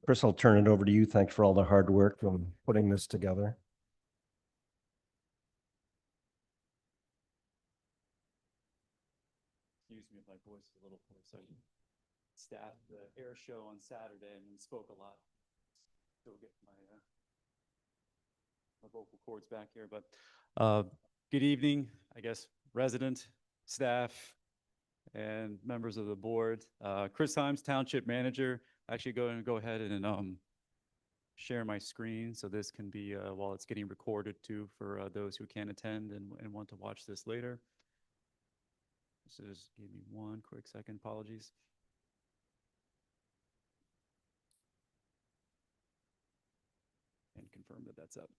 Chris, I'll turn it over to you. Thanks for all the hard work on putting this together. Excuse me if my voice is a little hoarse. I staffed the air show on Saturday and then spoke a lot. Still get my vocal cords back here, but good evening, I guess, resident, staff, and members of the board. Chris Himes, Township Manager. Actually, go ahead and share my screen so this can be while it's getting recorded too for those who can't attend and want to watch this later. Just give me one quick second. Apologies. And confirm that that's up.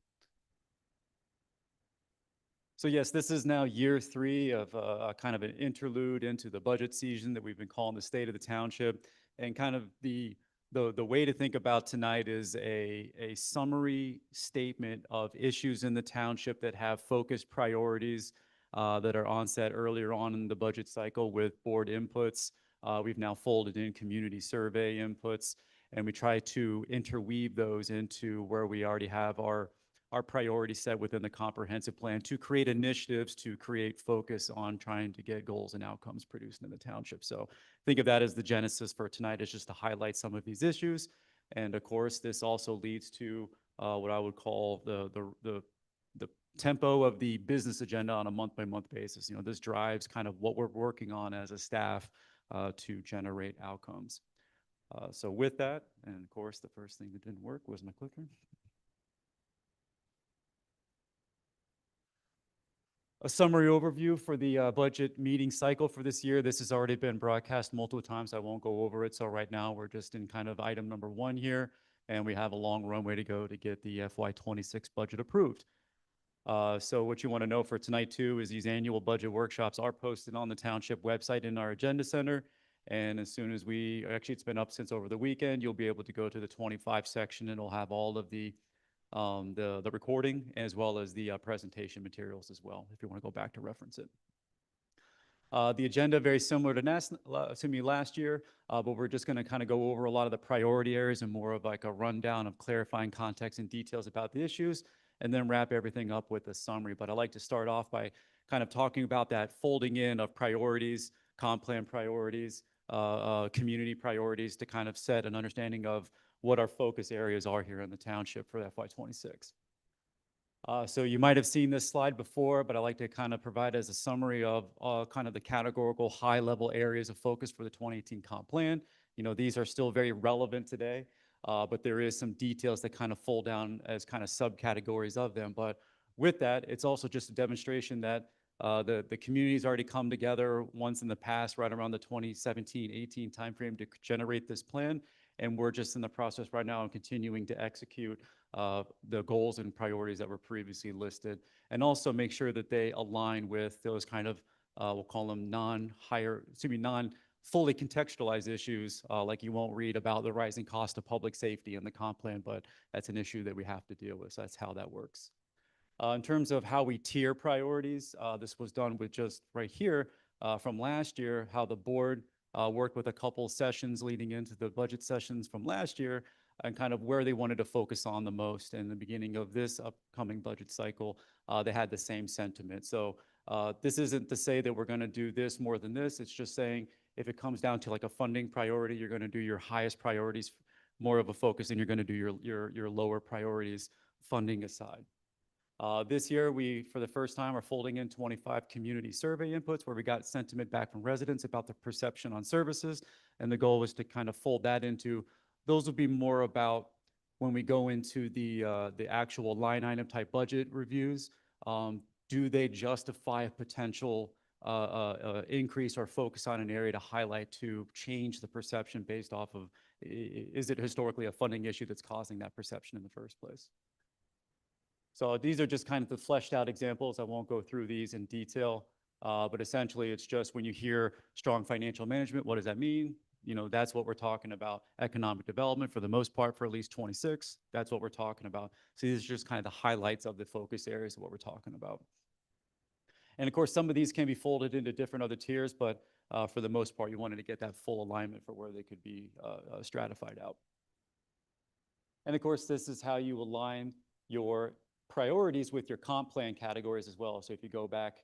So yes, this is now year 3 of kind of an interlude into the budget season that we've been calling the State of the Township. And kind of the way to think about tonight is a summary statement of issues in the township that have focused priorities that are onset earlier on in the budget cycle with board inputs. We've now folded in community survey inputs, and we try to interweave those into where we already have our priority set within the comprehensive plan to create initiatives to create focus on trying to get goals and outcomes produced in the township. So think of that as the genesis for tonight, is just to highlight some of these issues. And of course, this also leads to what I would call the tempo of the business agenda on a month-by-month basis. You know, this drives kind of what we're working on as a staff to generate outcomes. So with that, and of course, the first thing that didn't work was my clicker. A summary overview for the budget meeting cycle for this year. This has already been broadcast multiple times. I won't go over it. So right now we're just in kind of item number 1 here, and we have a long runway to go to get the FY26 budget approved. So what you want to know for tonight too is these annual budget workshops are posted on the township website in our agenda center. And as soon as actually it's been up since over the weekend, you'll be able to go to the 25 section, and it'll have all of the recording as well as the presentation materials as well, if you want to go back to reference it. The agenda very similar to last year, but we're just going to kind of go over a lot of the priority areas and more of like a rundown of clarifying context and details about the issues, and then wrap everything up with a summary. But I'd like to start off by kind of talking about that folding in of priorities, comp plan priorities, community priorities, to kind of set an understanding of what our focus areas are here in the township for FY26. So you might have seen this slide before, but I like to kind of provide as a summary of kind of the categorical high-level areas of focus for the 2018 comp plan. You know, these are still very relevant today, but there is some details that kind of fold down as kind of subcategories of them. But with that, it's also just a demonstration that the community's already come together once in the past, right around the 2017-18 timeframe, to generate this plan. And we're just in the process right now and continuing to execute the goals and priorities that were previously listed, and also make sure that they align with those kind of, we'll call them non-fully contextualized issues, like you won't read about the rising cost of public safety in the comp plan, but that's an issue that we have to deal with. So that's how that works. In terms of how we tier priorities, this was done with just right here from last year, how the board worked with a couple sessions leading into the budget sessions from last year, and kind of where they wanted to focus on the most. In the beginning of this upcoming budget cycle, they had the same sentiment. So this isn't to say that we're going to do this more than this. It's just saying if it comes down to like a funding priority, you're going to do your highest priorities more of a focus, and you're going to do your lower priorities, funding aside. This year, we, for the first time, are folding in 25 community survey inputs where we got sentiment back from residents about the perception on services. And the goal was to kind of fold that into, those would be more about when we go into the actual line item type budget reviews. Do they justify a potential increase or focus on an area to highlight to change the perception based off of, is it historically a funding issue that's causing that perception in the first place? So these are just kind of the fleshed out examples. I won't go through these in detail, but essentially it's just when you hear strong financial management, what does that mean? You know, that's what we're talking about. Economic development for the most part for at least 26, that's what we're talking about. So these are just kind of the highlights of the focus areas of what we're talking about. And of course, some of these can be folded into different other tiers, but for the most part, you wanted to get that full alignment for where they could be stratified out. And of course, this is how you align your priorities with your comp plan categories as well. So if you go back,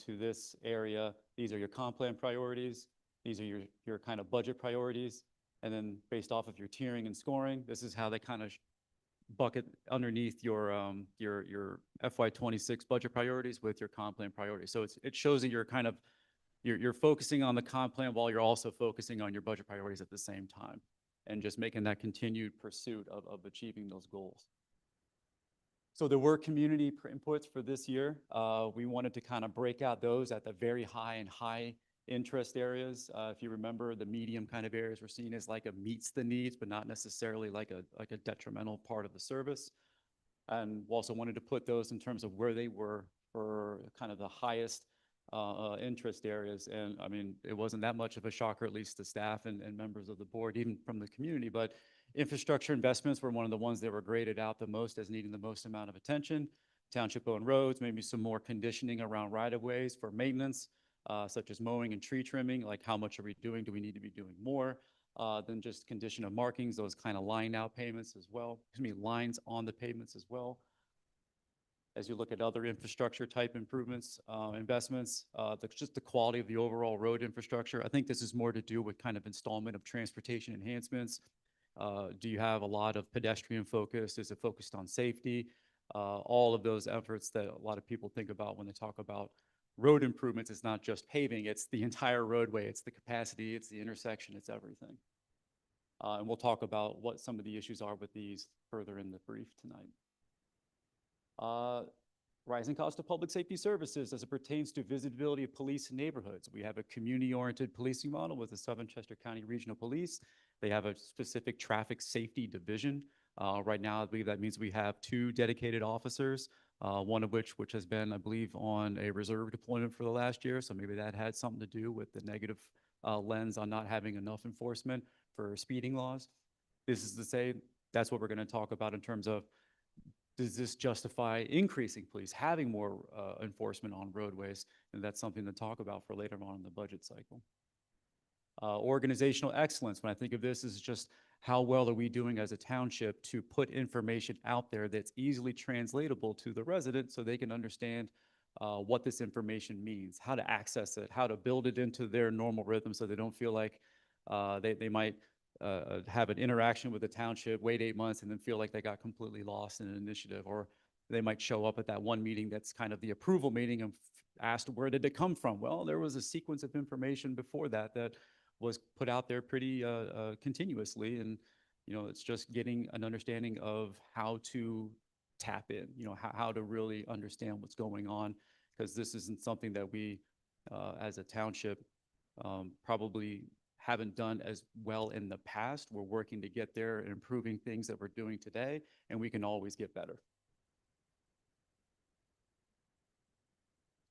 to this area, these are your comp plan priorities. These are your kind of budget priorities. And then based off of your tiering and scoring, this is how they kind of bucket underneath your FY26 budget priorities with your comp plan priorities. So it shows that you're focusing on the comp plan while you're also focusing on your budget priorities at the same time, and just making that continued pursuit of achieving those goals. So there were community inputs for this year. We wanted to kind of break out those at the very high and high interest areas. If you remember, the medium kind of areas were seen as like a meets the needs, but not necessarily like a detrimental part of the service. And we also wanted to put those in terms of where they were for kind of the highest interest areas. And I mean, it wasn't that much of a shocker, at least to staff and members of the board, even from the community, but infrastructure investments were one of the ones that were graded out the most as needing the most amount of attention. Township-owned roads, maybe some more conditioning around right-of-ways for maintenance, such as mowing and tree trimming, like how much are we doing? Do we need to be doing more than just condition of markings, those kind of line out payments as well, lines on the pavements as well. As you look at other infrastructure type improvements, investments, just the quality of the overall road infrastructure. I think this is more to do with kind of installment of transportation enhancements. Do you have a lot of pedestrian focus? Is it focused on safety? All of those efforts that a lot of people think about when they talk about road improvements. It's not just paving, it's the entire roadway, it's the capacity, it's the intersection, it's everything. And we'll talk about what some of the issues are with these further in the brief tonight. Rising cost of public safety services as it pertains to visibility of police in neighborhoods. We have a community-oriented policing model with the Southern Chester County Regional Police. They have a specific traffic safety division. Right now, I believe that means we have 2 dedicated officers, one of which has been, I believe, on a reserve deployment for the last year. So maybe that had something to do with the negative lens on not having enough enforcement for speeding laws. This is to say, that's what we're going to talk about in terms of, does this justify increasing police, having more enforcement on roadways? And that's something to talk about for later on in the budget cycle. Organizational excellence, when I think of this, is just how well are we doing as a township to put information out there that's easily translatable to the resident so they can understand what this information means, how to access it, how to build it into their normal rhythm so they don't feel like they might have an interaction with the township, wait 8 months, and then feel like they got completely lost in an initiative. Or they might show up at that one meeting that's kind of the approval meeting and asked, where did it come from? Well, there was a sequence of information before that was put out there pretty continuously. And, it's just getting an understanding of how to tap in, how to really understand what's going on, because this isn't something that we, as a township, probably haven't done as well in the past. We're working to get there and improving things that we're doing today, and we can always get better.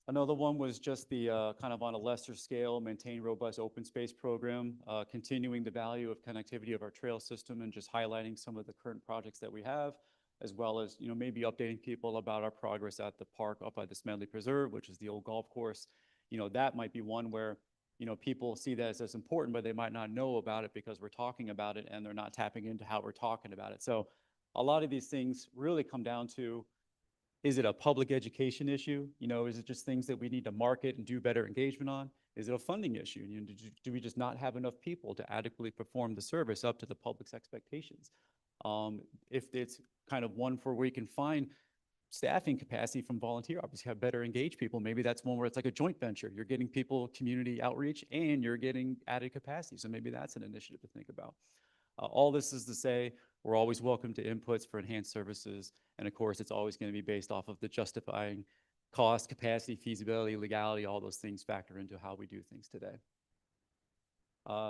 Another one was just the kind of on a lesser scale, maintain robust open space program, continuing the value of connectivity of our trail system and just highlighting some of the current projects that we have, as well as, maybe updating people about our progress at the park up by the Smedley Preserve, which is the old golf course. That might be one where people see that as important, but they might not know about it because we're talking about it and they're not tapping into how we're talking about it. So a lot of these things really come down to, is it a public education issue? Is it just things that we need to market and do better engagement on? Is it a funding issue? Do we just not have enough people to adequately perform the service up to the public's expectations? If it's kind of one where we can find staffing capacity from volunteer, obviously have better engaged people. Maybe that's one where it's like a joint venture. You're getting people community outreach and you're getting added capacity. So maybe that's an initiative to think about. All this is to say, we're always welcome to inputs for enhanced services. And of course, it's always going to be based off of the justifying cost, capacity, feasibility, legality, all those things factor into how we do things today.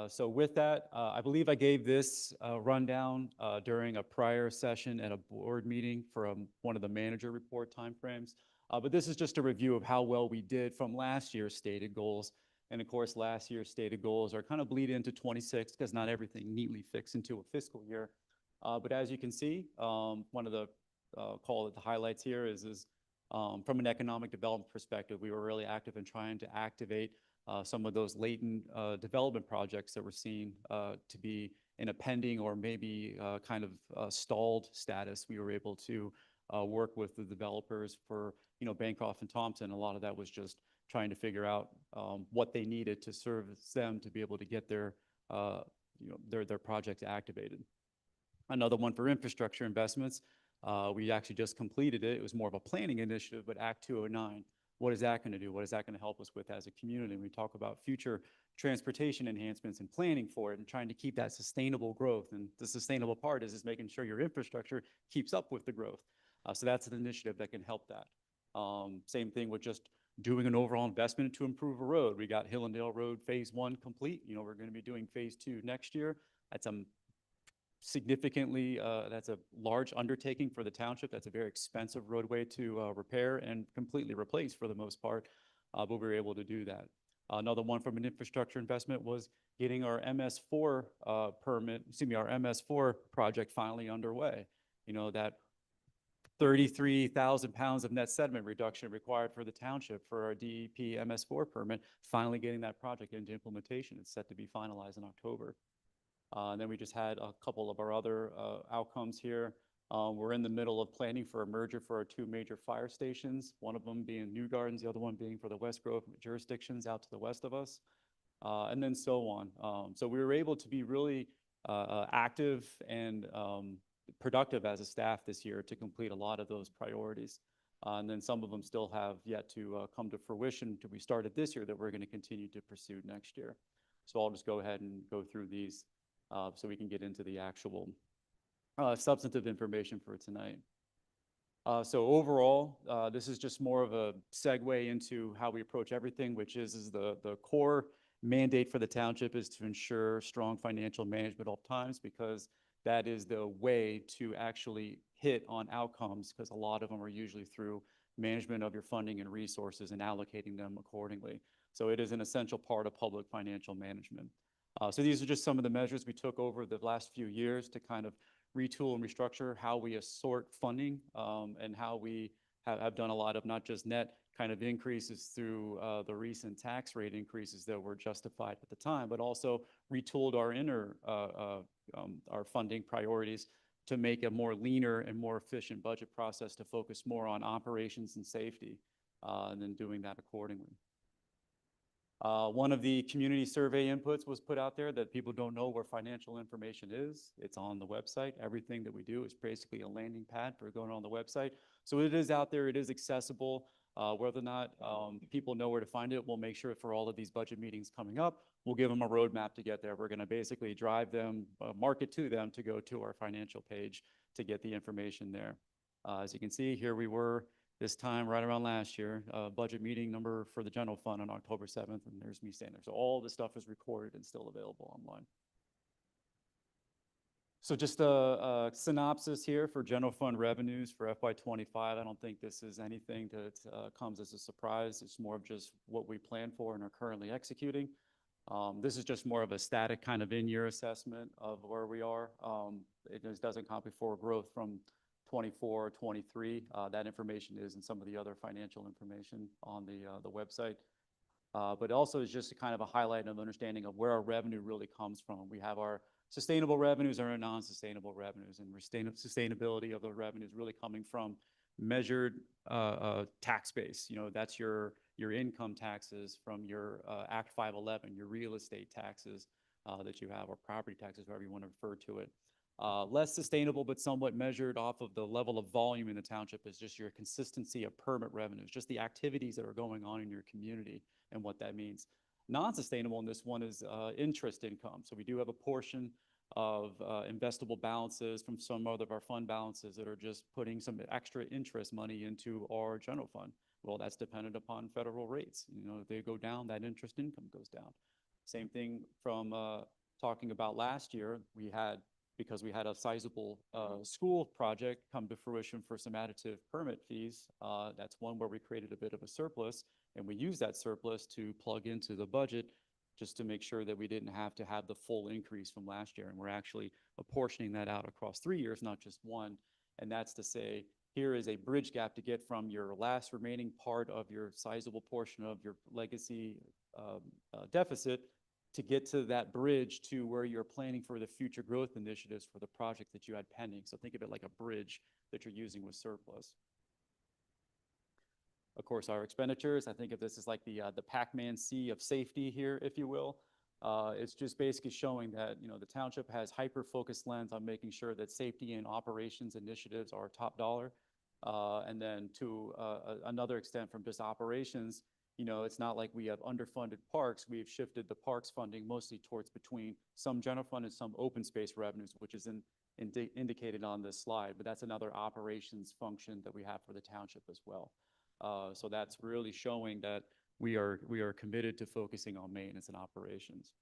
So with that, I believe I gave this rundown during a prior session at a board meeting for one of the manager report timeframes. But this is just a review of how well we did from last year's stated goals. And of course, last year's stated goals are kind of bleed into 26 because not everything neatly fits into a fiscal year. But as you can see, one of the call it the highlights here is from an economic development perspective, we were really active in trying to activate some of those latent development projects that we're seeing to be in a pending or maybe kind of stalled status, we were able to work with the developers for, Bancroft and Thompson. A lot of that was just trying to figure out what they needed to service them to be able to get their projects activated. Another one for infrastructure investments. We actually just completed it. It was more of a planning initiative, but Act 209. What is that going to do? What is that going to help us with as a community? We talk about future transportation enhancements and planning for it and trying to keep that sustainable growth. And the sustainable part is making sure your infrastructure keeps up with the growth. So that's an initiative that can help that. Same thing with just doing an overall investment to improve a road. We got Hillendale Road Phase 1 complete. We're going to be doing Phase 2 next year. That's significantly, that's a large undertaking for the township. That's a very expensive roadway to repair and completely replace for the most part, but we were able to do that. Another one from an infrastructure investment was getting our MS4 our MS4 project finally underway. That 33,000 pounds of net sediment reduction required for the township for our DEP MS4 permit, finally getting that project into implementation. It's set to be finalized in October. And then we just had a couple of our other outcomes here. We're in the middle of planning for a merger for our 2 major fire stations, one of them being New Gardens, the other one being for the West Grove jurisdictions out to the west of us, and then so on. So we were able to be really active and productive as a staff this year to complete a lot of those priorities. And then some of them still have yet to come to fruition to be started this year that we're going to continue to pursue next year. So I'll just go ahead and go through these so we can get into the actual substantive information for tonight. So overall, this is just more of a segue into how we approach everything, which is the core mandate for the township is to ensure strong financial management at all times, because that is the way to actually hit on outcomes, because a lot of them are usually through management of your funding and resources and allocating them accordingly. So it is an essential part of public financial management. So these are just some of the measures we took over the last few years to kind of retool and restructure how we assort funding, and how we have done a lot of not just net kind of increases through the recent tax rate increases that were justified at the time, but also retooled our funding priorities to make a more leaner and more efficient budget process to focus more on operations and safety, and then doing that accordingly. One of the community survey inputs was put out there that people don't know where financial information is. It's on the website. Everything that we do is basically a landing pad for going on the website. So it is out there. It is accessible. Whether or not people know where to find it, we'll make sure for all of these budget meetings coming up, we'll give them a roadmap to get there. We're going to basically drive them, market to them to go to our financial page to get the information there. As you can see, here we were this time right around last year, budget meeting number for the general fund on October 7th, and there's me standing there. So all this stuff is recorded and still available online. So just a synopsis here for general fund revenues for FY25. I don't think this is anything that comes as a surprise. It's more of just what we plan for and are currently executing. This is just more of a static kind of in-year assessment of where we are. It just doesn't account for growth from 24, 23. That information is in some of the other financial information on the website. But also is just a kind of a highlight of understanding of where our revenue really comes from. We have our sustainable revenues and our non-sustainable revenues, and sustainability of the revenues really coming from measured tax base. That's your income taxes from your Act 511, your real estate taxes that you have, or property taxes, however you want to refer to it. Less sustainable, but somewhat measured off of the level of volume in the township is just your consistency of permit revenues, just the activities that are going on in your community and what that means. Non-sustainable in this one is interest income. So we do have a portion of investable balances from some of our fund balances that are just putting some extra interest money into our general fund. Well, that's dependent upon federal rates. If they go down, that interest income goes down. Same thing from talking about last year, because we had a sizable school project come to fruition for some additive permit fees. That's one where we created a bit of a surplus, and we used that surplus to plug into the budget just to make sure that we didn't have to have the full increase from last year. And we're actually apportioning that out across 3 years, not just one. And that's to say, here is a bridge gap to get from your last remaining part of your sizable portion of your legacy deficit to get to that bridge to where you're planning for the future growth initiatives for the project that you had pending. So think of it like a bridge that you're using with surplus. Of course, our expenditures, I think of this as like the Pac-Man sea of safety here, if you will. It's just basically showing that, the township has hyper-focused lens on making sure that safety and operations initiatives are top dollar. And then to another extent from just operations, it's not like we have underfunded parks. We've shifted the parks funding mostly towards between some general fund and some open space revenues, which is indicated on this slide. But that's another operations function that we have for the township as well. So that's really showing that we are committed to focusing on maintenance and operations.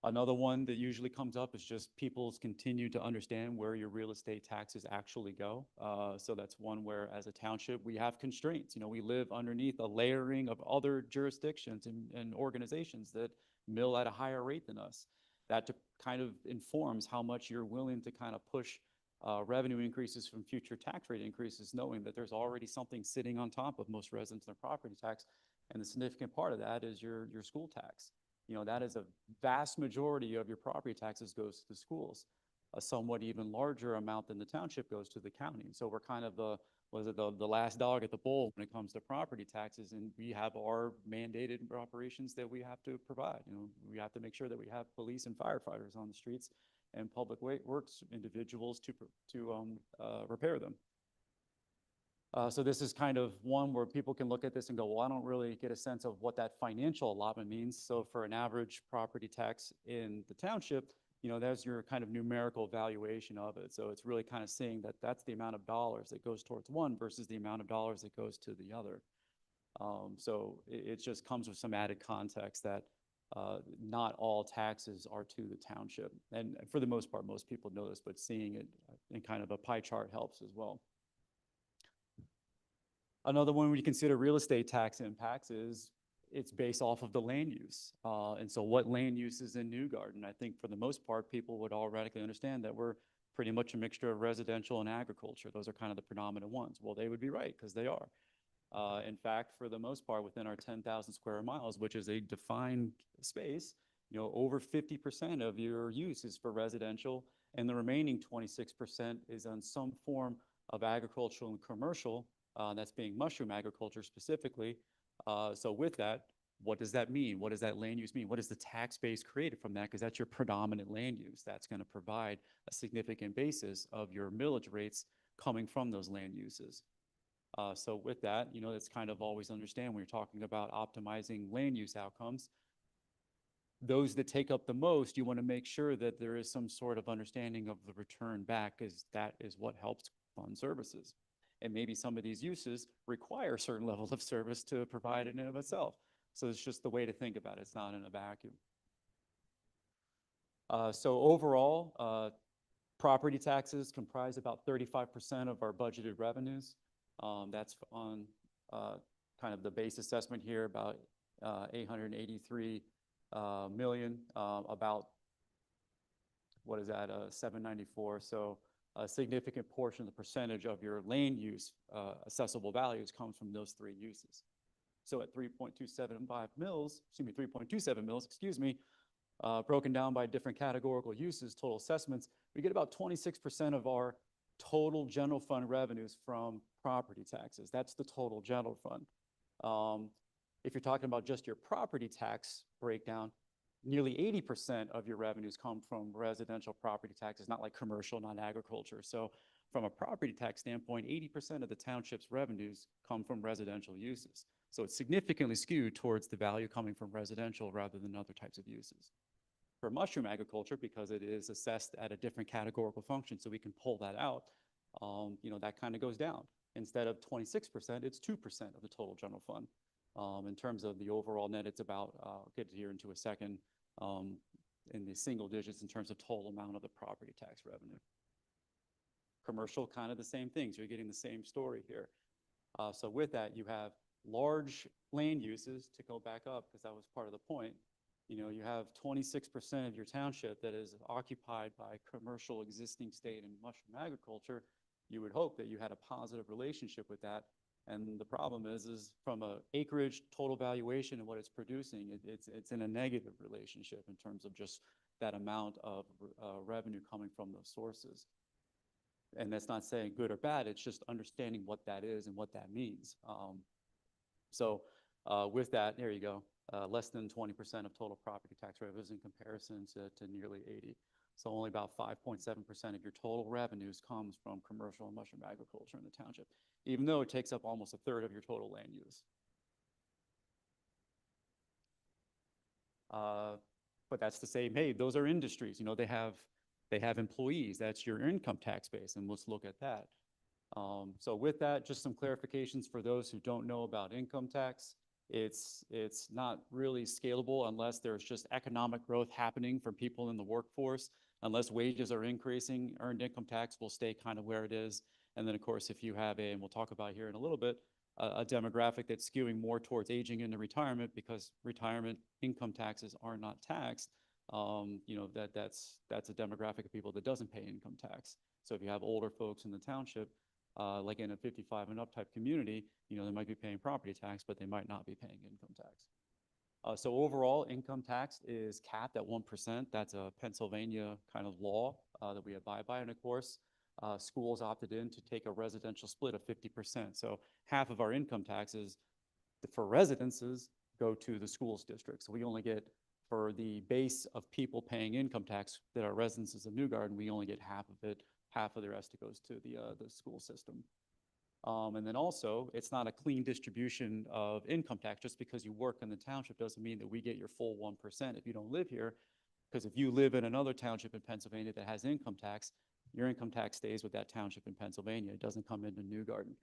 Another one that usually comes up is just people's continue to understand where your real estate taxes actually go. So that's one where, as a township, we have constraints. We live underneath a layering of other jurisdictions and organizations that mill at a higher rate than us. That kind of informs how much you're willing to kind of push revenue increases from future tax rate increases, knowing that there's already something sitting on top of most residents' their property tax. And the significant part of that is your school tax. That is a vast majority of your property taxes goes to schools. A somewhat even larger amount than the township goes to the county. So we're kind of the last dog at the bowl when it comes to property taxes, and we have our mandated operations that we have to provide. We have to make sure that we have police and firefighters on the streets and public works individuals to repair them. So this is kind of one where people can look at this and go, well, I don't really get a sense of what that financial allotment means. So for an average property tax in the township, that's your kind of numerical valuation of it. So it's really kind of seeing that that's the amount of dollars that goes towards one versus the amount of dollars that goes to the other. So it just comes with some added context that not all taxes are to the township. And for the most part, most people know this, but seeing it in kind of a pie chart helps as well. Another one when you consider real estate tax impacts is it's based off of the land use. And so what land use is in New Garden? I think for the most part, people would all radically understand that we're pretty much a mixture of residential and agriculture. Those are kind of the predominant ones. Well, they would be right because they are. In fact, for the most part, within our 10,000 square miles, which is a defined space, over 50% of your use is for residential, and the remaining 26% is on some form of agricultural and commercial. That's being mushroom agriculture specifically. So with that, what does that mean? What does that land use mean? What is the tax base created from that? Because that's your predominant land use. That's going to provide a significant basis of your millage rates coming from those land uses. So with that, it's kind of always understand when you're talking about optimizing land use outcomes, those that take up the most, you want to make sure that there is some sort of understanding of the return back, because that is what helps fund services. And maybe some of these uses require a certain level of service to provide in and of itself. So it's just the way to think about it. It's not in a vacuum. So overall, property taxes comprise about 35% of our budgeted revenues. That's on kind of the base assessment here, about 883 million, about, what is that, 794. So a significant portion of the percentage of your land use assessable values comes from those three uses. So at 3.275 mils, broken down by different categorical uses, total assessments, we get about 26% of our total general fund revenues from property taxes. That's the total general fund. If you're talking about just your property tax breakdown, nearly 80% of your revenues come from residential property taxes, not like commercial, not agriculture. So from a property tax standpoint, 80% of the township's revenues come from residential uses. So it's significantly skewed towards the value coming from residential rather than other types of uses. For mushroom agriculture, because it is assessed at a different categorical function, so we can pull that out, that kind of goes down. Instead of 26%, it's 2% of the total general fund. In terms of the overall net, it's about, I'll get here into a second, in the single digits in terms of total amount of the property tax revenue. Commercial, kind of the same thing. So you're getting the same story here. So with that, you have large land uses, to go back up, because that was part of the point. You have 26% of your township that is occupied by commercial existing state and mushroom agriculture. You would hope that you had a positive relationship with that. And the problem is from a acreage total valuation and what it's producing, it's in a negative relationship in terms of just that amount of revenue coming from those sources. And that's not saying good or bad, it's just understanding what that is and what that means. With that, there you go, less than 20% of total property tax revenues in comparison to nearly 80. So only about 5.7% of your total revenues comes from commercial and mushroom agriculture in the township, even though it takes up almost a third of your total land use. But that's to say, hey, those are industries, you know, they have employees, that's your income tax base, and let's look at that. So with that, just some clarifications for those who don't know about income tax. It's not really scalable unless there's just economic growth happening for people in the workforce. Unless wages are increasing, earned income tax will stay kind of where it is. And then, of course, if you have and we'll talk about here in a little bit, a demographic that's skewing more towards aging into retirement because retirement income taxes are not taxed, you know, that's a demographic of people that doesn't pay income tax. So if you have older folks in the township, like in a 55 and up type community, you know, they might be paying property tax, but they might not be paying income tax. So overall, income tax is capped at 1%. That's a Pennsylvania kind of law that we abide by. And of course, schools opted in to take a residential split of 50%. So half of our income taxes for residences go to the schools district. So we only get, for the base of people paying income tax that are residences of New Garden, we only get half of it. Half of the rest goes to the school system. And then also, it's not a clean distribution of income tax. Just because you work in the township doesn't mean that we get your full 1% if you don't live here. Because if you live in another township in Pennsylvania that has income tax, your income tax stays with that township in Pennsylvania. It doesn't come into New Garden.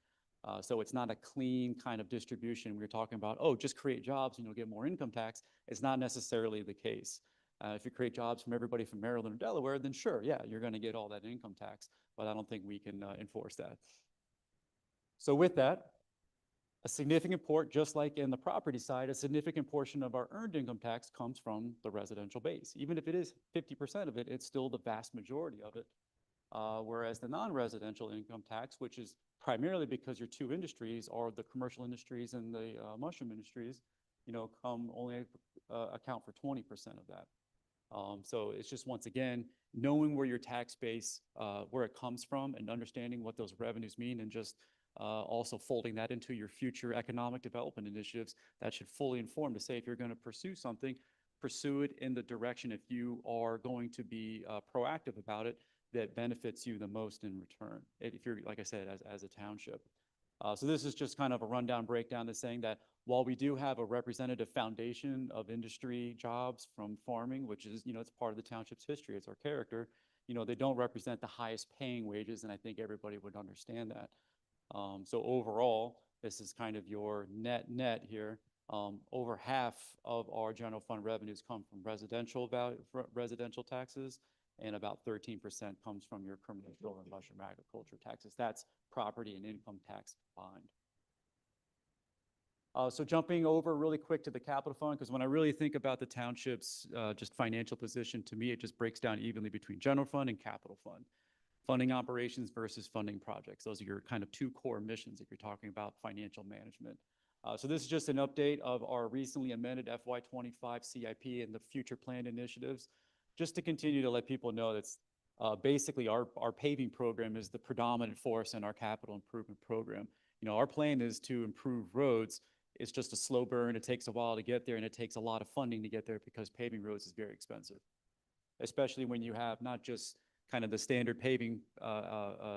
So it's not a clean kind of distribution. We were talking about, oh, just create jobs and you'll get more income tax. It's not necessarily the case. If you create jobs from everybody from Maryland or Delaware, then sure, yeah, you're going to get all that income tax. But I don't think we can enforce that. So with that, a significant portion, just like in the property side, a significant portion of our earned income tax comes from the residential base. Even if it is 50% of it, it's still the vast majority of it. Whereas the non-residential income tax, which is primarily because your two industries are the commercial industries and the mushroom industries, you know, only account for 20% of that. So it's just, once again, knowing where your tax base, where it comes from and understanding what those revenues mean, and just also folding that into your future economic development initiatives that should fully inform to say, if you're going to pursue something, pursue it in the direction, if you are going to be proactive about it, that benefits you the most in return, if you're, like I said, as a township. So this is just kind of a rundown breakdown that's saying that while we do have a representative foundation of industry jobs from farming, which is, you know, it's part of the township's history, it's our character, you know, they don't represent the highest paying wages, and I think everybody would understand that. So overall, this is kind of your net here. Over half of our general fund revenues come from residential taxes, and about 13% comes from your commercial and mushroom agriculture taxes. That's property and income tax combined. So jumping over really quick to the capital fund, because when I really think about the township's just financial position, to me, it just breaks down evenly between general fund and capital fund. Funding operations versus funding projects. Those are your kind of two core missions if you're talking about financial management. So this is just an update of our recently amended FY2025 CIP and the future planned initiatives, just to continue to let people know that's basically our paving program is the predominant force in our capital improvement program. You know, our plan is to improve roads. It's just a slow burn. It takes a while to get there, and it takes a lot of funding to get there because paving roads is very expensive, especially when you have not just kind of the standard paving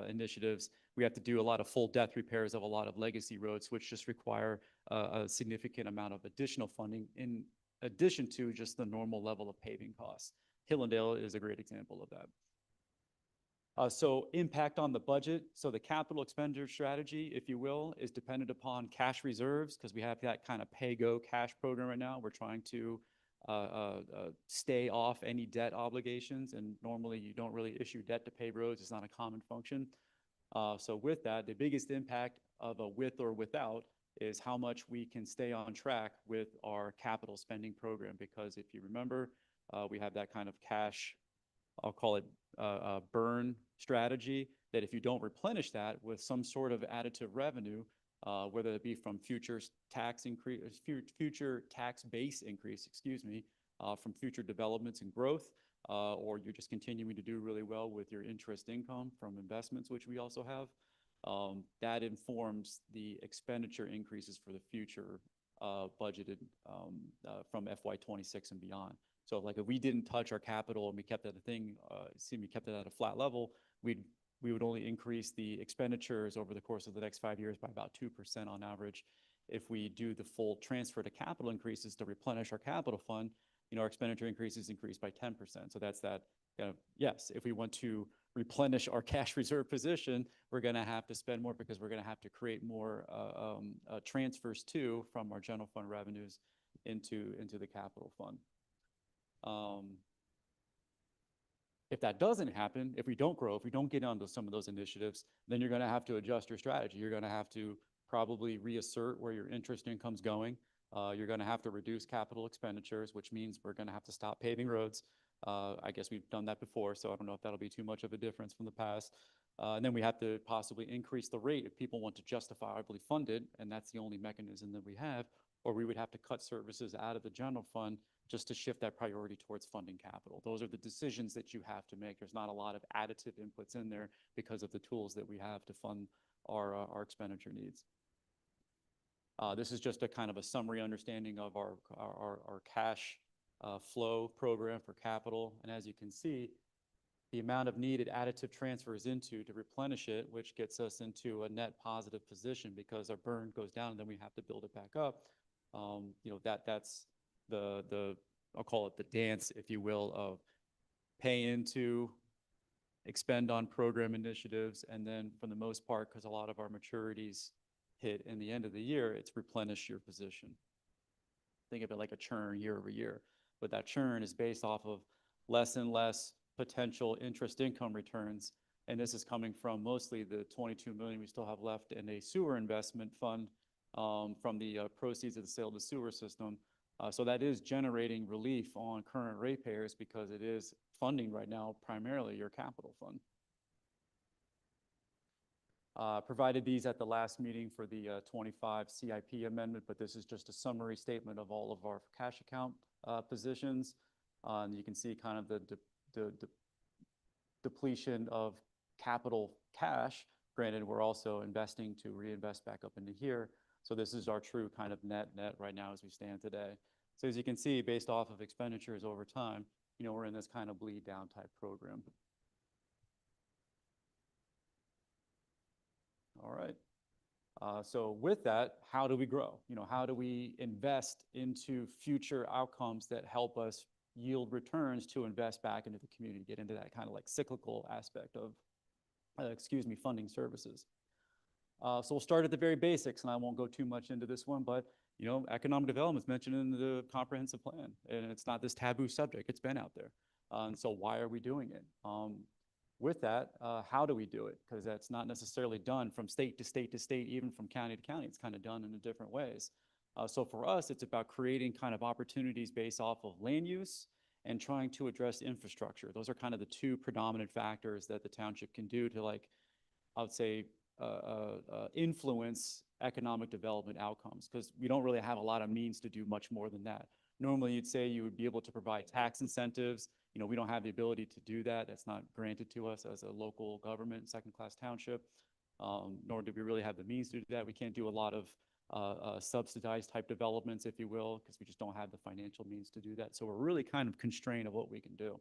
initiatives. We have to do a lot of full depth repairs of a lot of legacy roads, which just require a significant amount of additional funding in addition to just the normal level of paving costs. Hillendale is a great example of that. So impact on the budget. So the capital expenditure strategy, if you will, is dependent upon cash reserves, because we have that kind of pay-go cash program right now. We're trying to stay off any debt obligations, and normally you don't really issue debt to pave roads. It's not a common function. So with that, the biggest impact of a with or without is how much we can stay on track with our capital spending program, because if you remember, we have that kind of cash, I'll call it burn strategy, that if you don't replenish that with some sort of additive revenue, whether it be from future tax increase, future tax base increase, excuse me, from future developments and growth, or you're just continuing to do really well with your interest income from investments, which we also have. That informs the expenditure increases for the future budgeted from FY26 and beyond. So like if we didn't touch our capital and we kept that kept it at a flat level, we would only increase the expenditures over the course of the next 5 years by about 2% on average. If we do the full transfer to capital increases to replenish our capital fund, our expenditure increase by 10%. So that's that kind of, yes, if we want to replenish our cash reserve position, we're going to have to spend more because we're going to have to create more transfers from our general fund revenues into the capital fund. If that doesn't happen, if we don't grow, if we don't get onto some of those initiatives, then you're going to have to adjust your strategy. You're going to have to probably reassert where your interest income's going. You're going to have to reduce capital expenditures, which means we're going to have to stop paving roads. I guess we've done that before, so I don't know if that'll be too much of a difference from the past. And then we have to possibly increase the rate if people want to justifiably fund it, and that's the only mechanism that we have, or we would have to cut services out of the general fund just to shift that priority towards funding capital. Those are the decisions that you have to make. There's not a lot of additive inputs in there because of the tools that we have to fund our expenditure needs. This is just a kind of a summary understanding of our cash flow program for capital. And as you can see, the amount of needed additive transfers to replenish it, which gets us into a net positive position because our burn goes down and then we have to build it back up. That's the I'll call it the dance, if you will, of pay into, expend on program initiatives, and then for the most part, because a lot of our maturities hit in the end of the year, it's replenish your position. Think of it like a churn year over year, but that churn is based off of less and less potential interest income returns. And this is coming from mostly the 22 million we still have left in a sewer investment fund from the proceeds of the sale of the sewer system. So that is generating relief on current ratepayers because it is funding right now primarily your capital fund. Provided these at the last meeting for the 25 CIP amendment, but this is just a summary statement of all of our cash account positions. And you can see kind of the depletion of capital cash. Granted, we're also investing to reinvest back up into here. So this is our true kind of net right now as we stand today. So as you can see, based off of expenditures over time, we're in this kind of bleed down type program. All right. So with that, how do we grow? How do we invest into future outcomes that help us yield returns to invest back into the community, get into that kind of like cyclical aspect of, funding services. So we'll start at the very basics, and I won't go too much into this one, but economic development is mentioned in the comprehensive plan, and it's not this taboo subject. It's been out there. And so why are we doing it? With that, how do we do it? Because that's not necessarily done from state to state to state, even from county to county. It's kind of done in different ways. So for us, it's about creating kind of opportunities based off of land use and trying to address infrastructure. Those are kind of the two predominant factors that the township can do to, like, I would say, influence economic development outcomes, because we don't really have a lot of means to do much more than that. Normally, you'd say you would be able to provide tax incentives. We don't have the ability to do that. That's not granted to us as a local government, second-class township, nor do we really have the means to do that. We can't do a lot of subsidized type developments, if you will, because we just don't have the financial means to do that. So we're really kind of constrained of what we can do.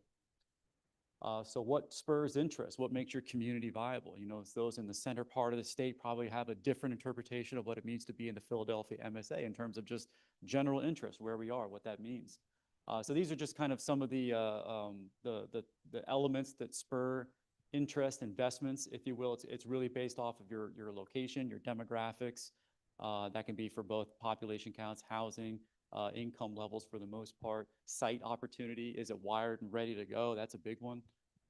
So what spurs interest? What makes your community viable? Those in the center part of the state probably have a different interpretation of what it means to be in the Philadelphia MSA in terms of just general interest, where we are, what that means. So these are just kind of some of the elements that spur interest, investments, if you will. It's really based off of your location, your demographics. That can be for both population counts, housing, income levels for the most part, site opportunity. Is it wired and ready to go? That's a big one.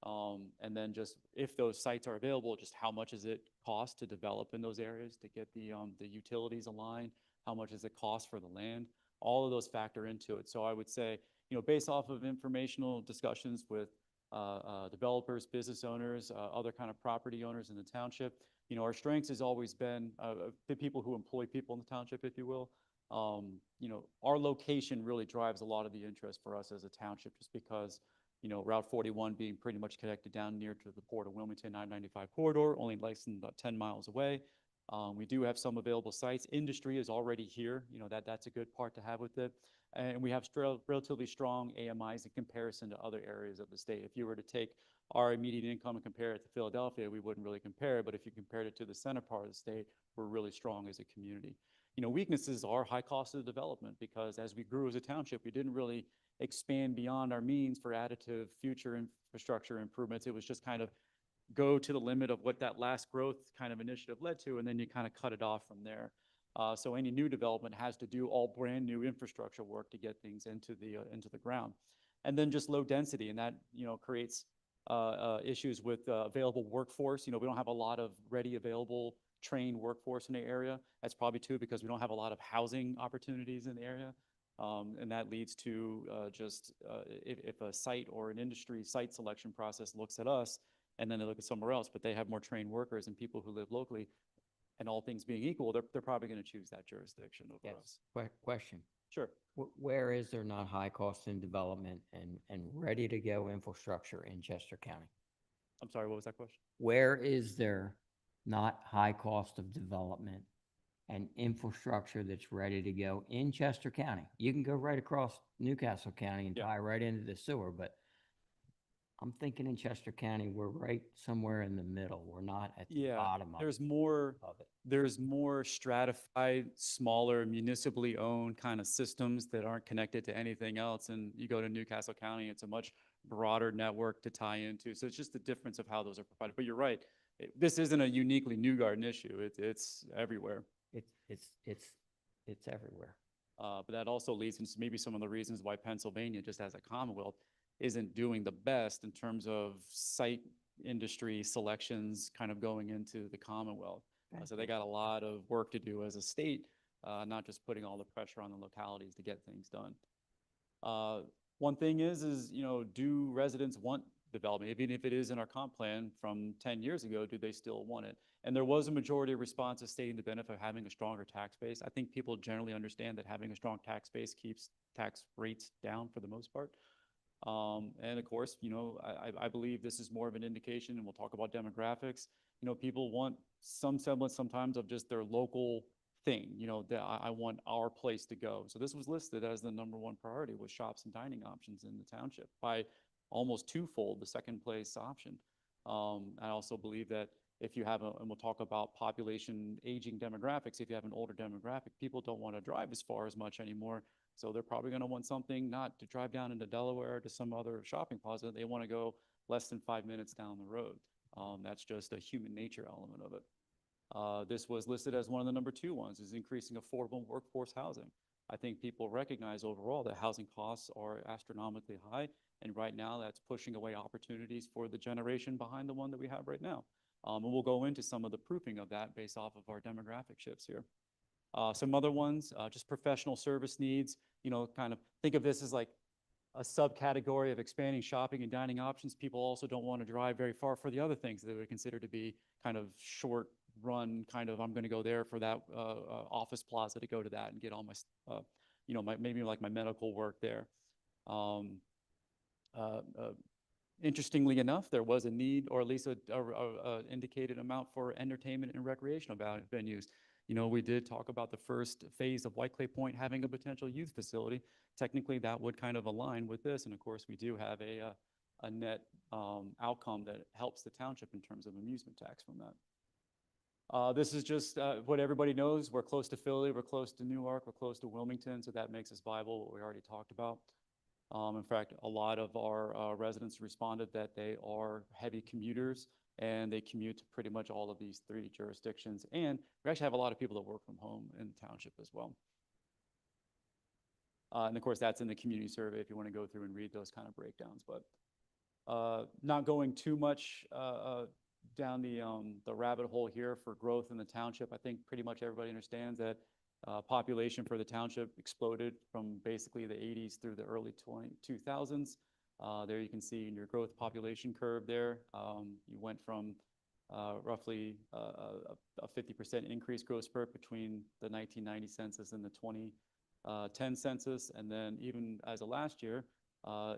And then just if those sites are available, just how much does it cost to develop in those areas to get the utilities aligned? How much does it cost for the land? All of those factor into it. So I would say, based off of informational discussions with developers, business owners, other kind of property owners in the township, our strengths has always been the people who employ people in the township, if you will. Our location really drives a lot of the interest for us as a township, just because, Route 41 being pretty much connected down near to the Port of Wilmington I-95 corridor, only less than about 10 miles away. We do have some available sites. Industry is already here. That's a good part to have with it. And we have relatively strong AMIs in comparison to other areas of the state. If you were to take our immediate income and compare it to Philadelphia, we wouldn't really compare it. But if you compared it to the center part of the state, we're really strong as a community. Weaknesses are high cost of development, because as we grew as a township, we didn't really expand beyond our means for additive future infrastructure improvements. It was just kind of go to the limit of what that last growth kind of initiative led to, and then you kind of cut it off from there. So any new development has to do all brand new infrastructure work to get things into the ground. And then just low density, and that creates issues with available workforce. We don't have a lot of ready available trained workforce in the area. That's probably too because we don't have a lot of housing opportunities in the area. And that leads to if a site or an industry site selection process looks at us and then they look at somewhere else, but they have more trained workers and people who live locally, and all things being equal, they're probably going to choose that jurisdiction over us. Question. Sure. Where is there not high cost in development and ready to go infrastructure in Chester County? I'm sorry, what was that question? Where is there not high cost of development and infrastructure that's ready to go in Chester County? You can go right across Newcastle County and Yeah. tie right into the sewer, but I'm thinking in Chester County, we're right somewhere in the middle. We're not at the bottom of There's more it. there's more stratified, smaller, municipally owned kind of systems that aren't connected to anything else. And you go to Newcastle County, it's a much broader network to tie into. So it's just the difference of how those are provided. But you're right, this isn't a uniquely New Garden issue. It's everywhere. It's everywhere. But that also leads into maybe some of the reasons why Pennsylvania, just as a Commonwealth, isn't doing the best in terms of site industry selections kind of going into the Commonwealth. So they got a lot of work to do as a state, not just putting all the pressure on the localities to get things done. One thing is, do residents want development? Even if it is in our comp plan from 10 years ago, do they still want it? And there was a majority of responses stating the benefit of having a stronger tax base. I think people generally understand that having a strong tax base keeps tax rates down for the most part. And of course, I believe this is more of an indication, and we'll talk about demographics. People want some semblance sometimes of just their local thing, that I want our place to go. So this was listed as the #1 priority, was shops and dining options in the township, by almost twofold the second place option. I also believe that if you have and we'll talk about population aging demographics, if you have an older demographic, people don't want to drive as far as much anymore. So they're probably going to want something not to drive down into Delaware to some other shopping plaza. They want to go less than 5 minutes down the road. That's just a human nature element of it. This was listed as one of the #2 ones, is increasing affordable workforce housing. I think people recognize overall that housing costs are astronomically high. And right now that's pushing away opportunities for the generation behind the one that we have right now. And we'll go into some of the proofing of that based off of our demographic shifts here. Some other ones, just professional service needs, kind of think of this as like a subcategory of expanding shopping and dining options. People also don't want to drive very far for the other things that they would consider to be kind of short run, kind of, I'm going to go there for that office plaza to go to that and get all my, maybe like my medical work there. Interestingly enough, there was a need, or at least a indicated amount, for entertainment and recreational venues. We did talk about the first phase of White Clay Point having a potential youth facility. Technically, that would kind of align with this. And of course, we do have a net outcome that helps the township in terms of amusement tax from that. This is just what everybody knows. We're close to Philly, we're close to Newark, we're close to Wilmington, so that makes us viable, what we already talked about. In fact, a lot of our residents responded that they are heavy commuters and they commute to pretty much all of these 3 jurisdictions. And we actually have a lot of people that work from home in the township as well. And of course, that's in the community survey if you want to go through and read those kind of breakdowns. But not going too much down the rabbit hole here for growth in the township. I think pretty much everybody understands that population for the township exploded from basically the 80s through the early 2000s. There you can see in your growth population curve there, you went from roughly a 50% increase growth spurt between the 1990 census and the 2010 census. And then even as of last year,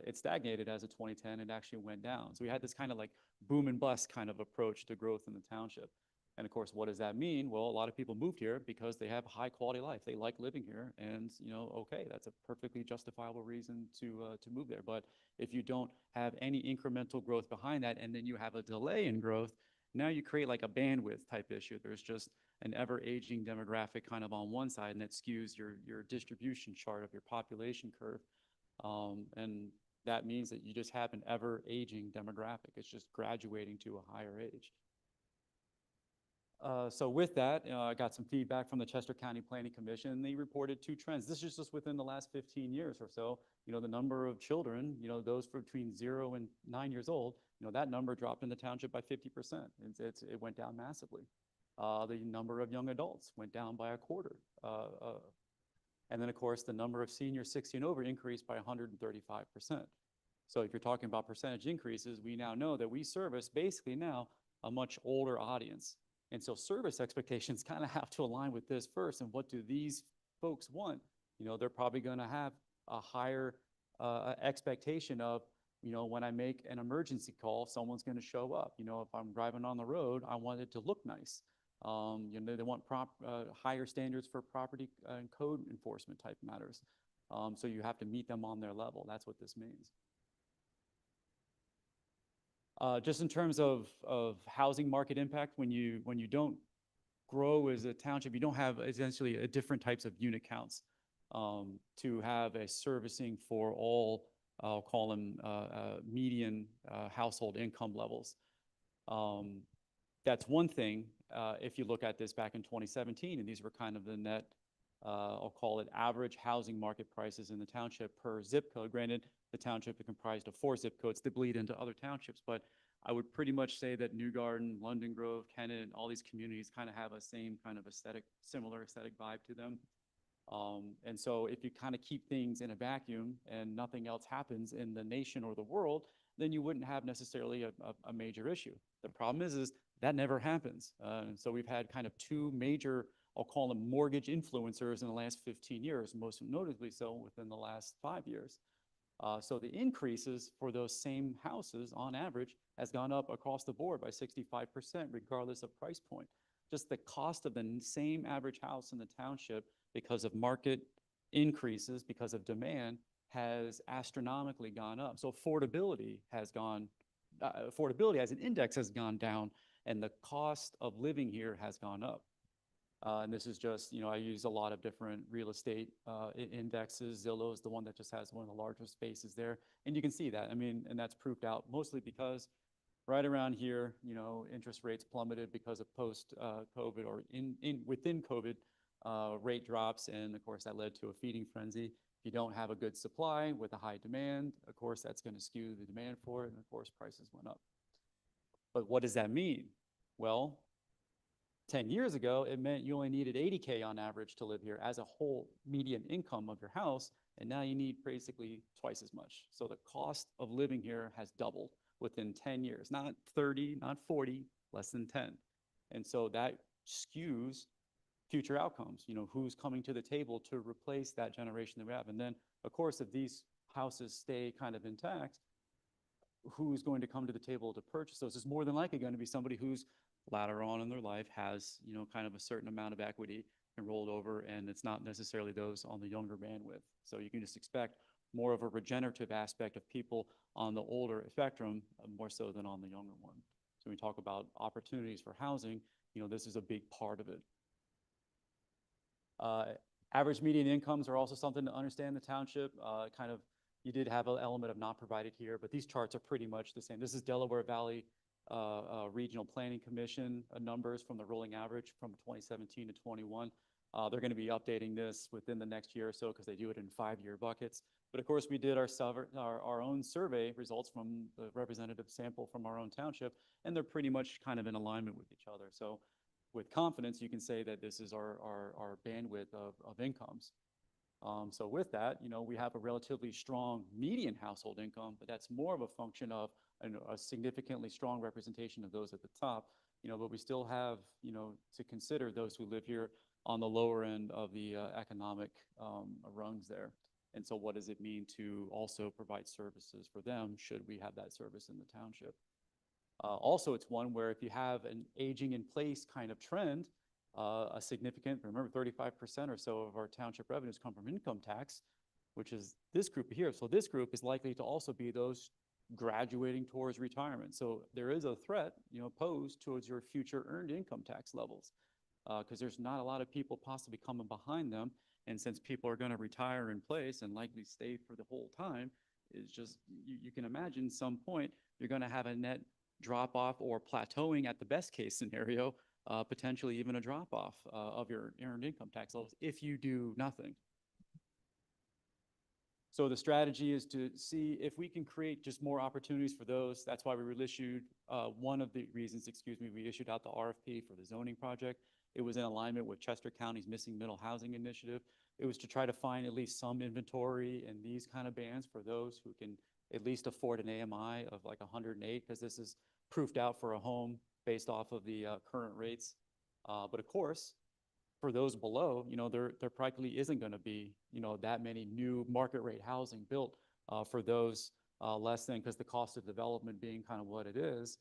it stagnated as of 2010 and actually went down. So we had this kind of like boom and bust kind of approach to growth in the township. And of course, what does that mean? Well, a lot of people moved here because they have high quality life. They like living here, and okay, that's a perfectly justifiable reason to move there. But if you don't have any incremental growth behind that, and then you have a delay in growth, now you create like a bandwidth type issue. There's just an ever aging demographic kind of on one side, and that skews your distribution chart of your population curve. And that means that you just have an ever aging demographic. It's just graduating to a higher age. So with that, I got some feedback from the Chester County Planning Commission. They reported two trends. This is just within the last 15 years or so. The number of children, those between 0 and 9 years old, that number dropped in the township by 50%. It went down massively. The number of young adults went down by a quarter. And then, of course, the number of seniors 60 and over increased by 135%. So if you're talking about percentage increases, we now know that we service basically now a much older audience. And so service expectations kind of have to align with this first. And what do these folks want? They're probably going to have a higher expectation of, when I make an emergency call, someone's going to show up. If I'm driving on the road, I want it to look nice. They want higher standards for property and code enforcement type matters. So you have to meet them on their level. That's what this means. Just in terms of housing market impact, when you don't grow as a township, you don't have essentially different types of unit counts to have a servicing for all, I'll call them median household income levels. That's one thing. If you look at this back in 2017, and these were kind of the net, I'll call it average housing market prices in the township per zip code. Granted, the township is comprised of 4 zip codes that bleed into other townships, but I would pretty much say that New Garden, London Grove, Kennet, all these communities kind of have a same kind of similar aesthetic vibe to them. And so if you kind of keep things in a vacuum and nothing else happens in the nation or the world, then you wouldn't have necessarily a major issue. The problem is that never happens. And so we've had kind of 2 major, I'll call them mortgage influencers in the last 15 years, most notably so within the last 5 years. So the increases for those same houses on average has gone up across the board by 65%, regardless of price point. Just the cost of the same average house in the township because of market increases, because of demand, has astronomically gone up. So affordability as an index has gone down, and the cost of living here has gone up. And this is just, I use a lot of different real estate indexes. Zillow is the one that just has one of the largest spaces there. And you can see that. And that's proved out mostly because right around here, interest rates plummeted because of post-COVID or within COVID rate drops. And of course, that led to a feeding frenzy. If you don't have a good supply with a high demand, of course, that's going to skew the demand for it. And of course, prices went up. But what does that mean? Well, 10 years ago, it meant you only needed 80K on average to live here as a whole median income of your house. And now you need basically twice as much. So the cost of living here has doubled within 10 years, not 30, not 40, less than 10. And so that skews future outcomes, who's coming to the table to replace that generation that we have. And then, of course, if these houses stay kind of intact, who's going to come to the table to purchase those? It's more than likely going to be somebody who's later on in their life has, kind of a certain amount of equity and rolled over, and it's not necessarily those on the younger bandwidth. So you can just expect more of a regenerative aspect of people on the older spectrum, more so than on the younger one. So when we talk about opportunities for housing, this is a big part of it. Average median incomes are also something to understand in the township. You did have an element of not provided here, but these charts are pretty much the same. This is Delaware Valley Regional Planning Commission numbers from the rolling average from 2017 to 21. They're going to be updating this within the next year or so because they do it in 5-year buckets. But of course, we did our own survey results from the representative sample from our own township, and they're pretty much kind of in alignment with each other. So with confidence, you can say that this is our bandwidth of incomes. So with that, we have a relatively strong median household income, but that's more of a function of a significantly strong representation of those at the top but we still have, to consider those who live here on the lower end of the economic rungs there. And so what does it mean to also provide services for them should we have that service in the township? Also, it's one where if you have an aging in place kind of trend, a significant, remember 35% or so of our township revenues come from income tax, which is this group here. So this group is likely to also be those graduating towards retirement. So there is a threat, posed towards your future earned income tax levels, because there's not a lot of people possibly coming behind them. And since people are going to retire in place and likely stay for the whole time, it's just, you can imagine some point you're going to have a net drop off or plateauing at the best case scenario, potentially even a drop off of your earned income tax levels if you do nothing. So the strategy is to see if we can create just more opportunities for those. That's why we issued, one of the reasons, we issued out the RFP for the zoning project. It was in alignment with Chester County's Missing Middle Housing Initiative. It was to try to find at least some inventory in these kind of bands for those who can at least afford an AMI of like 108, because this is proofed out for a home based off of the current rates. But of course, for those below, there practically isn't going to be, that many new market rate housing built for those less than, because the cost of development being kind of what it is,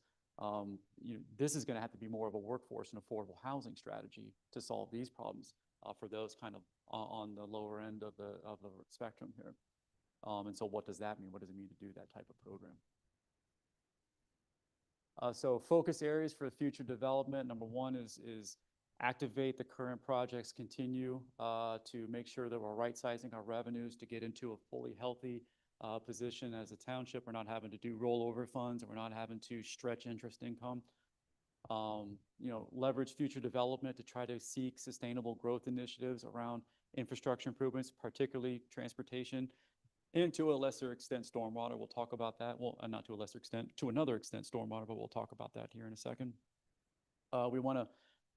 this is going to have to be more of a workforce and affordable housing strategy to solve these problems for those kind of on the lower end of the spectrum here. And so what does that mean? What does it mean to do that type of program? So focus areas for future development. Number one is activate the current projects, continue to make sure that we're right-sizing our revenues to get into a fully healthy position as a township. We're not having to do rollover funds, and we're not having to stretch interest income. Leverage future development to try to seek sustainable growth initiatives around infrastructure improvements, particularly transportation, and to a lesser extent, stormwater. We'll talk about that. Well, not to a lesser extent, to another extent, stormwater, but we'll talk about that here in a second. We want to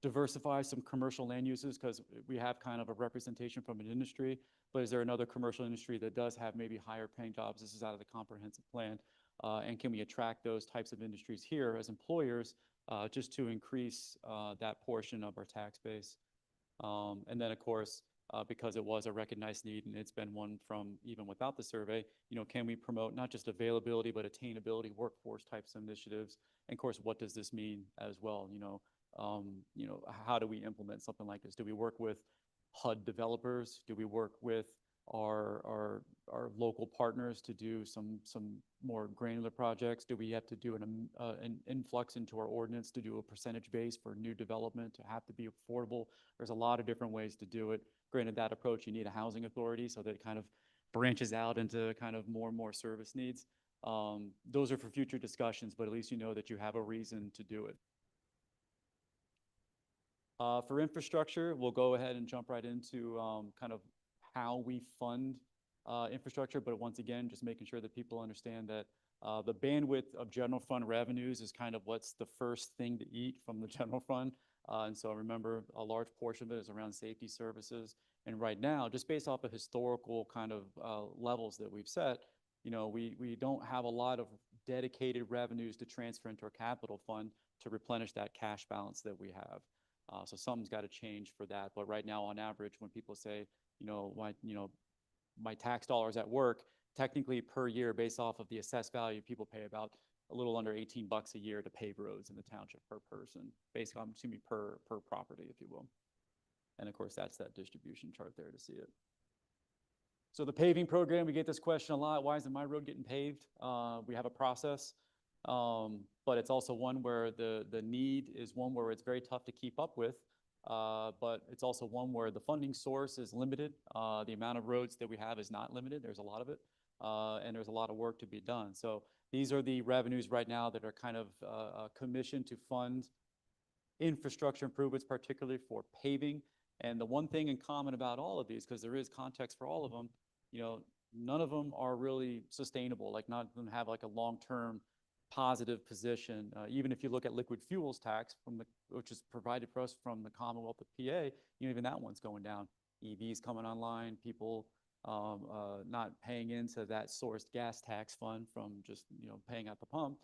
diversify some commercial land uses because we have kind of a representation from an industry, but is there another commercial industry that does have maybe higher paying jobs? This is out of the comprehensive plan. And can we attract those types of industries here as employers just to increase that portion of our tax base? And then of course, because it was a recognized need and it's been one from even without the survey, can we promote not just availability, but attainability workforce types of initiatives? And of course, what does this mean as well? How do we implement something like this? Do we work with HUD developers? Do we work with our local partners to do some more granular projects? Do we have to do an influx into our ordinance to do a percentage base for new development to have to be affordable? There's a lot of different ways to do it. Granted, that approach, you need a housing authority so that it kind of branches out into kind of more and more service needs. Those are for future discussions, but at least you know that you have a reason to do it. For infrastructure, we'll go ahead and jump right into kind of how we fund infrastructure, but once again, just making sure that people understand that the bandwidth of general fund revenues is kind of what's the first thing to eat from the general fund. And so remember, a large portion of it is around safety services. And right now, just based off of historical kind of levels that we've set, we don't have a lot of dedicated revenues to transfer into our capital fund to replenish that cash balance that we have. So something's got to change for that. But right now, on average, when people say, my tax dollars at work, technically per year, based off of the assessed value, people pay about a little under $18 a year to pave roads in the township per person, basically, I'm assuming per property, if you will. And of course, that's that distribution chart there to see it. So the paving program, we get this question a lot. Why isn't my road getting paved? We have a process, but it's also one where the need is one where it's very tough to keep up with. But it's also one where the funding source is limited. The amount of roads that we have is not limited. There's a lot of it, and there's a lot of work to be done. So these are the revenues right now that are kind of commissioned to fund infrastructure improvements, particularly for paving. And the one thing in common about all of these, because there is context for all of them, none of them are really sustainable. Like none of them have like a long-term positive position. Even if you look at liquid fuels tax which is provided for us from the Commonwealth of PA, even that one's going down. EVs coming online, people not paying into that sourced gas tax fund from just paying at the pump,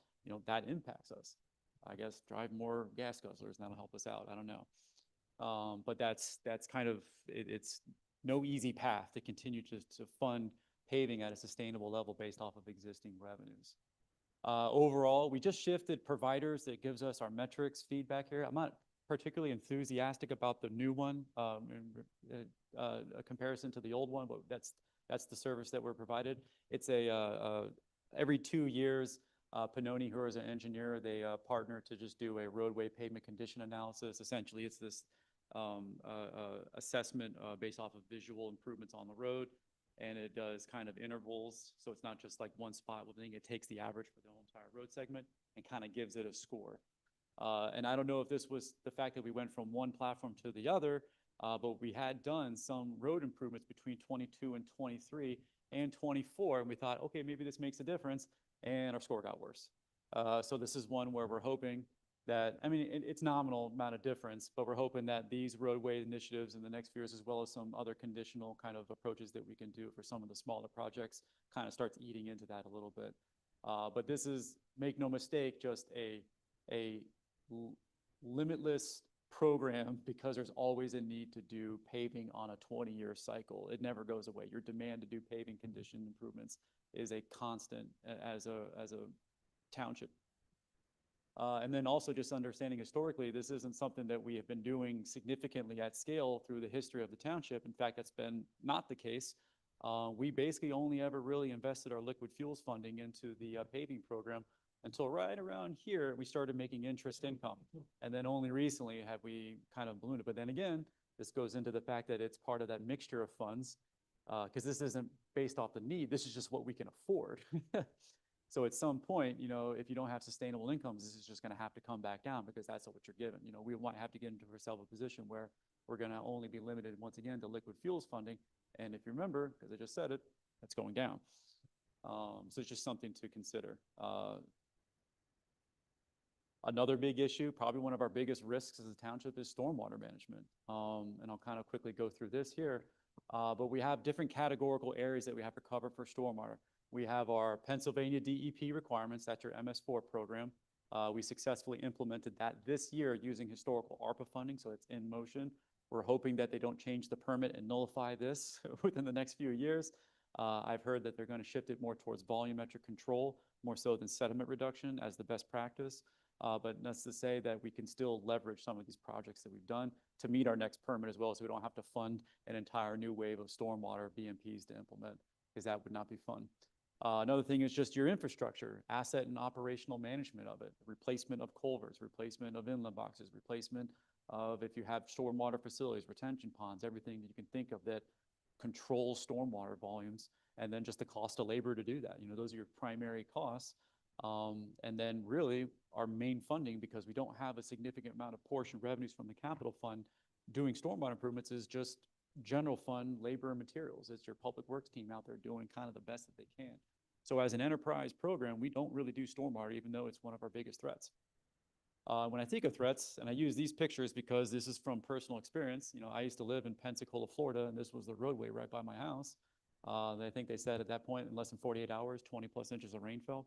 that impacts us. I guess, drive more gas guzzlers, and that'll help us out. I don't know. But that's kind of, it's no easy path to continue to fund paving at a sustainable level based off of existing revenues. Overall, we just shifted providers. That gives us our metrics feedback here. I'm not particularly enthusiastic about the new one, a comparison to the old one, but that's the service that we're provided. It's every 2 years, Pannoni, who is an engineer, they partner to just do a roadway pavement condition analysis. Essentially, it's this assessment based off of visual improvements on the road, and it does kind of intervals. So it's not just like one spot with thing. It takes the average for the whole entire road segment and kind of gives it a score. And I don't know if this was the fact that we went from one platform to the other, but we had done some road improvements between 22 and 23 and 24, and we thought, okay, maybe this makes a difference, and our score got worse. So this is one where we're hoping that, I mean, it's nominal amount of difference, but we're hoping that these roadway initiatives in the next few years, as well as some other conditional kind of approaches that we can do for some of the smaller projects, kind of starts eating into that a little bit. But this is, make no mistake, just a limitless program, because there's always a need to do paving on a 20-year cycle. It never goes away. Your demand to do paving condition improvements is a constant as a township. And then also just understanding historically, this isn't something that we have been doing significantly at scale through the history of the township. In fact, that's been not the case. We basically only ever really invested our liquid fuels funding into the paving program until right around here, we started making interest income. And then only recently have we kind of ballooned it. But then again, this goes into the fact that it's part of that mixture of funds, because this isn't based off the need. This is just what we can afford. So at some point, you know, if you don't have sustainable incomes, this is just going to have to come back down, because that's what you're given. You know, we might have to get into ourselves a position where we're going to only be limited once again to liquid fuels funding. And if you remember, because I just said it, that's going down. So it's just something to consider. Another big issue, probably one of our biggest risks as a township, is stormwater management. And I'll kind of quickly go through this here. But we have different categorical areas that we have to cover for stormwater. We have our Pennsylvania DEP requirements. That's your MS4 program. We successfully implemented that this year using historical ARPA funding, so it's in motion. We're hoping that they don't change the permit and nullify this within the next few years. I've heard that they're going to shift it more towards volumetric control, more so than sediment reduction as the best practice. But that's to say that we can still leverage some of these projects that we've done to meet our next permit as well, so we don't have to fund an entire new wave of stormwater BMPs to implement, because that would not be fun. Another thing is just your infrastructure, asset and operational management of it, replacement of culverts, replacement of inlet boxes, replacement of, if you have stormwater facilities, retention ponds, everything that you can think of that controls stormwater volumes, and then just the cost of labor to do that. You know, those are your primary costs. And then really our main funding, because we don't have a significant amount of portion revenues from the capital fund doing stormwater improvements, is just general fund labor and materials. It's your public works team out there doing kind of the best that they can. So as an enterprise program, we don't really do stormwater, even though it's one of our biggest threats. When I think of threats, and I use these pictures because this is from personal experience, you know, I used to live in Pensacola, Florida, and this was the roadway right by my house. I think they said at that point, in less than 48 hours, 20+ inches of rain fell.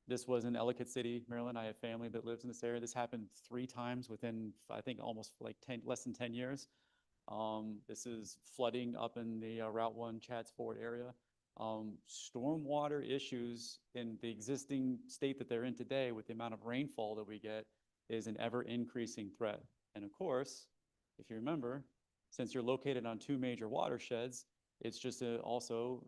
This was in Ellicott City, Maryland. I have family that lives in this area. This happened 3 times within, I think, almost like less than 10 years. This is flooding up in the Route 1 Chadds Ford area. Stormwater issues in the existing state that they're in today, with the amount of rainfall that we get, is an ever increasing threat. And of course, if you remember, since you're located on 2 major watersheds, it's just also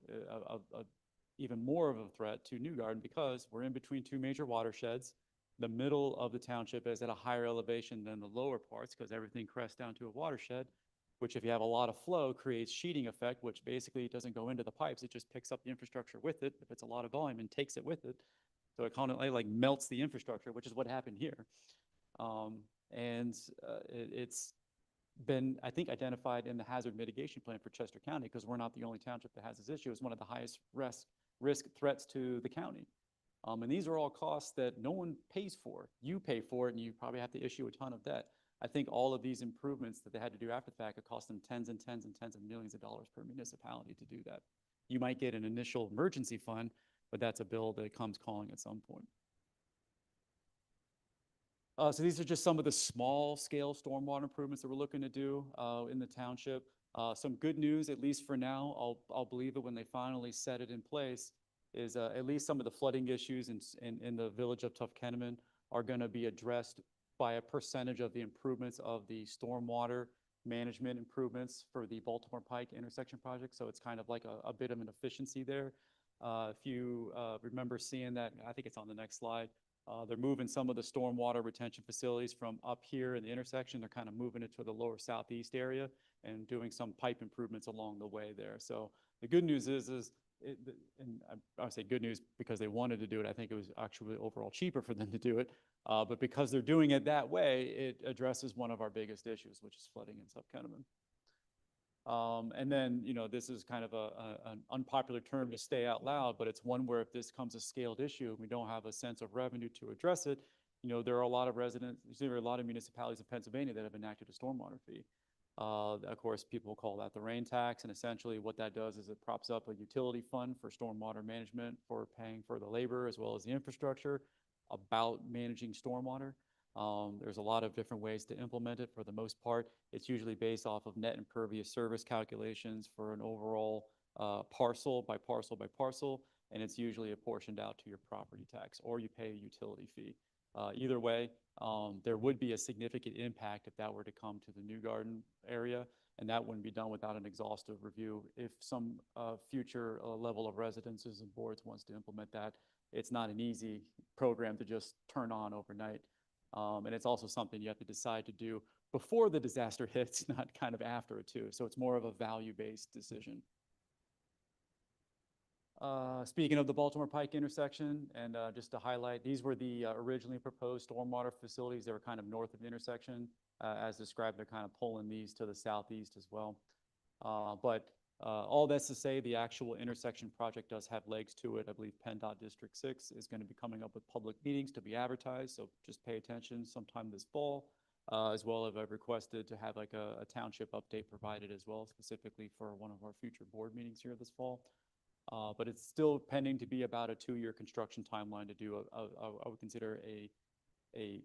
even more of a threat to New Garden, because we're in between 2 major watersheds. The middle of the township is at a higher elevation than the lower parts, because everything crests down to a watershed, which, if you have a lot of flow, creates sheeting effect, which basically doesn't go into the pipes. It just picks up the infrastructure with it, if it's a lot of volume, and takes it with it. So it kind of like melts the infrastructure, which is what happened here. It's been, I think, identified in the hazard mitigation plan for Chester County, because we're not the only township that has this issue. It's one of the highest risk threats to the county. And these are all costs that no one pays for. You pay for it, and you probably have to issue a ton of debt. I think all of these improvements that they had to do after the fact, it cost them tens and tens and tens of millions of dollars per municipality to do that. You might get an initial emergency fund, but that's a bill that comes calling at some point. So these are just some of the small scale stormwater improvements that we're looking to do in the township. Some good news, at least for now, I'll believe it when they finally set it in place, is at least some of the flooding issues in the village of Tough Kenneman are going to be addressed by a percentage of the improvements of the stormwater management improvements for the Baltimore Pike intersection project. So it's kind of like a bit of an efficiency there. If you remember seeing that, I think it's on the next slide. They're moving some of the stormwater retention facilities from up here in the intersection. They're kind of moving it to the lower southeast area and doing some pipe improvements along the way there. So the good news is and I say good news because they wanted to do it. I think it was actually overall cheaper for them to do it. But because they're doing it that way, it addresses one of our biggest issues, which is flooding in South Kenneman. And then, this is kind of an unpopular term to say out loud, but it's one where if this becomes a scaled issue and we don't have a sense of revenue to address it, there are a lot of municipalities in Pennsylvania that have enacted a stormwater fee. Of course, people call that the rain tax, and essentially what that does is it props up a utility fund for stormwater management for paying for the labor as well as the infrastructure about managing stormwater. There's a lot of different ways to implement it. For the most part, it's usually based off of net impervious service calculations for an overall parcel by parcel by parcel, and it's usually apportioned out to your property tax, or you pay a utility fee. Either way, there would be a significant impact if that were to come to the New Garden area, and that wouldn't be done without an exhaustive review. If some future level of residences and boards wants to implement that, it's not an easy program to just turn on overnight. And it's also something you have to decide to do before the disaster hits, not kind of after it too. So it's more of a value-based decision. Speaking of the Baltimore Pike intersection, and just to highlight, these were the originally proposed stormwater facilities. They were kind of north of the intersection. As described, they're kind of pulling these to the southeast as well. But all that's to say, the actual intersection project does have legs to it. I believe PennDOT District 6 is going to be coming up with public meetings to be advertised, so just pay attention sometime this fall. As well as I've requested to have like a township update provided as well, specifically for one of our future board meetings here this fall. But it's still pending to be about a 2-year construction timeline to do I would consider a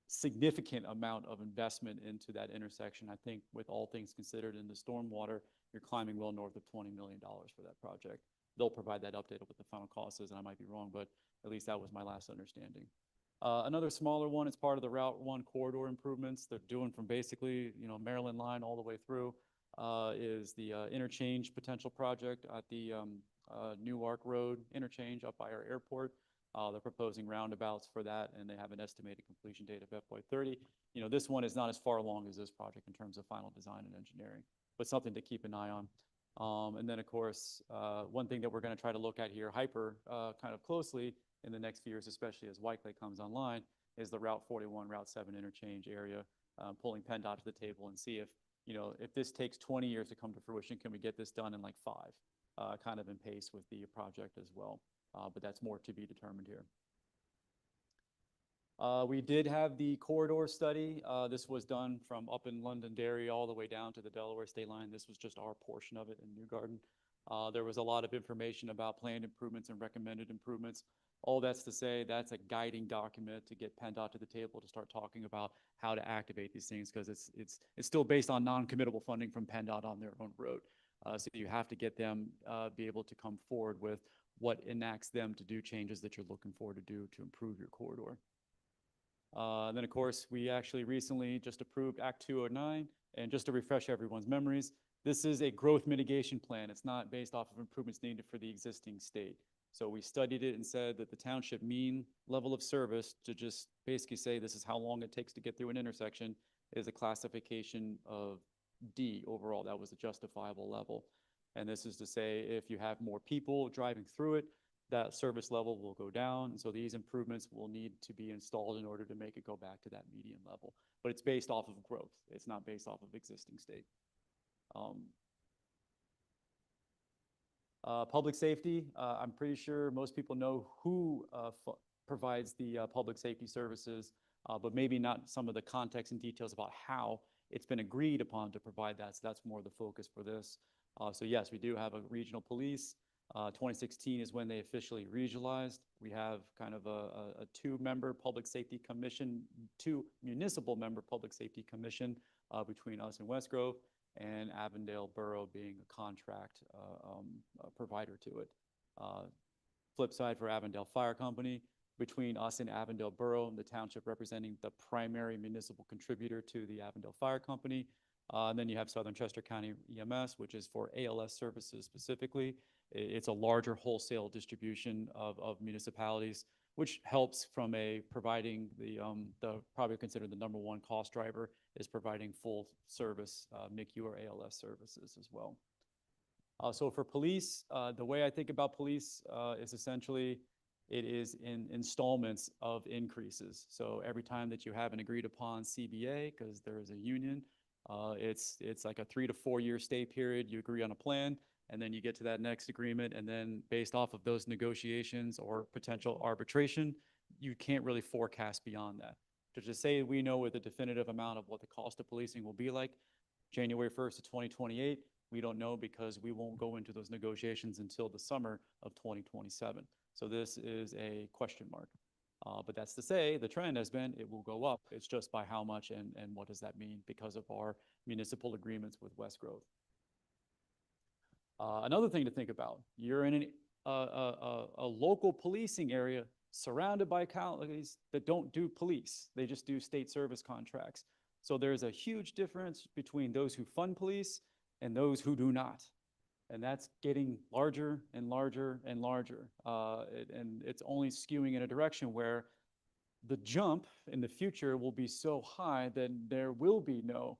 significant amount of investment into that intersection. I think with all things considered in the stormwater, you're climbing well north of $20 million for that project. They'll provide that update of what the final cost is, and I might be wrong, but at least that was my last understanding. Another smaller one is part of the Route 1 corridor improvements. They're doing from basically, Maryland line all the way through, is the interchange potential project at the Newark Road interchange up by our airport. They're proposing roundabouts for that, and they have an estimated completion date of FY2030. This one is not as far along as this project in terms of final design and engineering, but something to keep an eye on. And then, of course, one thing that we're going to try to look at here kind of closely in the next few years, especially as Whitelake comes online, is the Route 41, Route 7 interchange area, pulling PennDOT to the table and see if, if this takes 20 years to come to fruition, can we get this done in like 5, kind of in pace with the project as well. But that's more to be determined here. We did have the corridor study. This was done from up in Londonderry all the way down to the Delaware state line. This was just our portion of it in New Garden. There was a lot of information about planned improvements and recommended improvements. All that's to say, that's a guiding document to get PennDOT to the table to start talking about how to activate these things, because it's still based on non-committable funding from PennDOT on their own road. So you have to get them be able to come forward with what enacts them to do changes that you're looking for to do to improve your corridor. Then, of course, we actually recently just approved Act 209. And just to refresh everyone's memories, this is a growth mitigation plan. It's not based off of improvements needed for the existing state. So we studied it and said that the township mean level of service, to just basically say this is how long it takes to get through an intersection, is a classification of D overall. That was a justifiable level. And this is to say if you have more people driving through it, that service level will go down. And so these improvements will need to be installed in order to make it go back to that median level. But it's based off of growth. It's not based off of existing state. Public safety, I'm pretty sure most people know who provides the public safety services, but maybe not some of the context and details about how it's been agreed upon to provide that. So that's more the focus for this. So yes, we do have a regional police. 2016 is when they officially regionalized. We have kind of a two-member public safety commission, two municipal member public safety commission between us and West Grove, and Avondale Borough being a contract provider to it. Flip side for Avondale Fire Company, between us and Avondale Borough, the township representing the primary municipal contributor to the Avondale Fire Company. And then you have Southern Chester County EMS, which is for ALS services specifically. It's a larger wholesale distribution of municipalities, which helps from providing the probably considered the number one cost driver is providing full service MICU or ALS services as well. So for police, the way I think about police is essentially it is in installments of increases. So every time that you have an agreed upon CBA, because there is a union, it's like a 3 to 4 year stay period. You agree on a plan, and then you get to that next agreement, and then based off of those negotiations or potential arbitration, you can't really forecast beyond that. To just say we know with a definitive amount of what the cost of policing will be like January 1st of 2028, we don't know because we won't go into those negotiations until the summer of 2027. So this is a question mark. But that's to say the trend has been it will go up. It's just by how much and what does that mean because of our municipal agreements with West Grove. Another thing to think about, you're in a local policing area surrounded by counties that don't do police. They just do state service contracts. So there's a huge difference between those who fund police and those who do not. And that's getting larger and larger and larger. And it's only skewing in a direction where the jump in the future will be so high that there will be no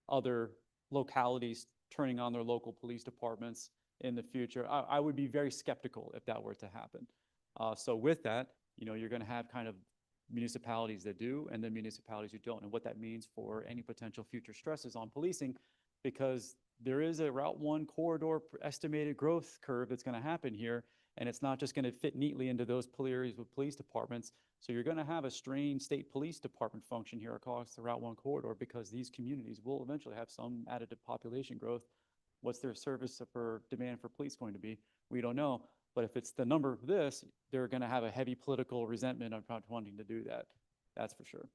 other localities turning on their local police departments in the future. I would be very skeptical if that were to happen. So with that, you're going to have kind of municipalities that do and then municipalities who don't, and what that means for any potential future stresses on policing, because there is a Route 1 corridor estimated growth curve that's going to happen here, and it's not just going to fit neatly into those areas with police departments. So you're going to have a strained state police department function here across the Route 1 corridor because these communities will eventually have some additive population growth. What's their service for demand for police going to be? We don't know. But if it's the number of this, they're going to have a heavy political resentment of wanting to do that. That's for sure.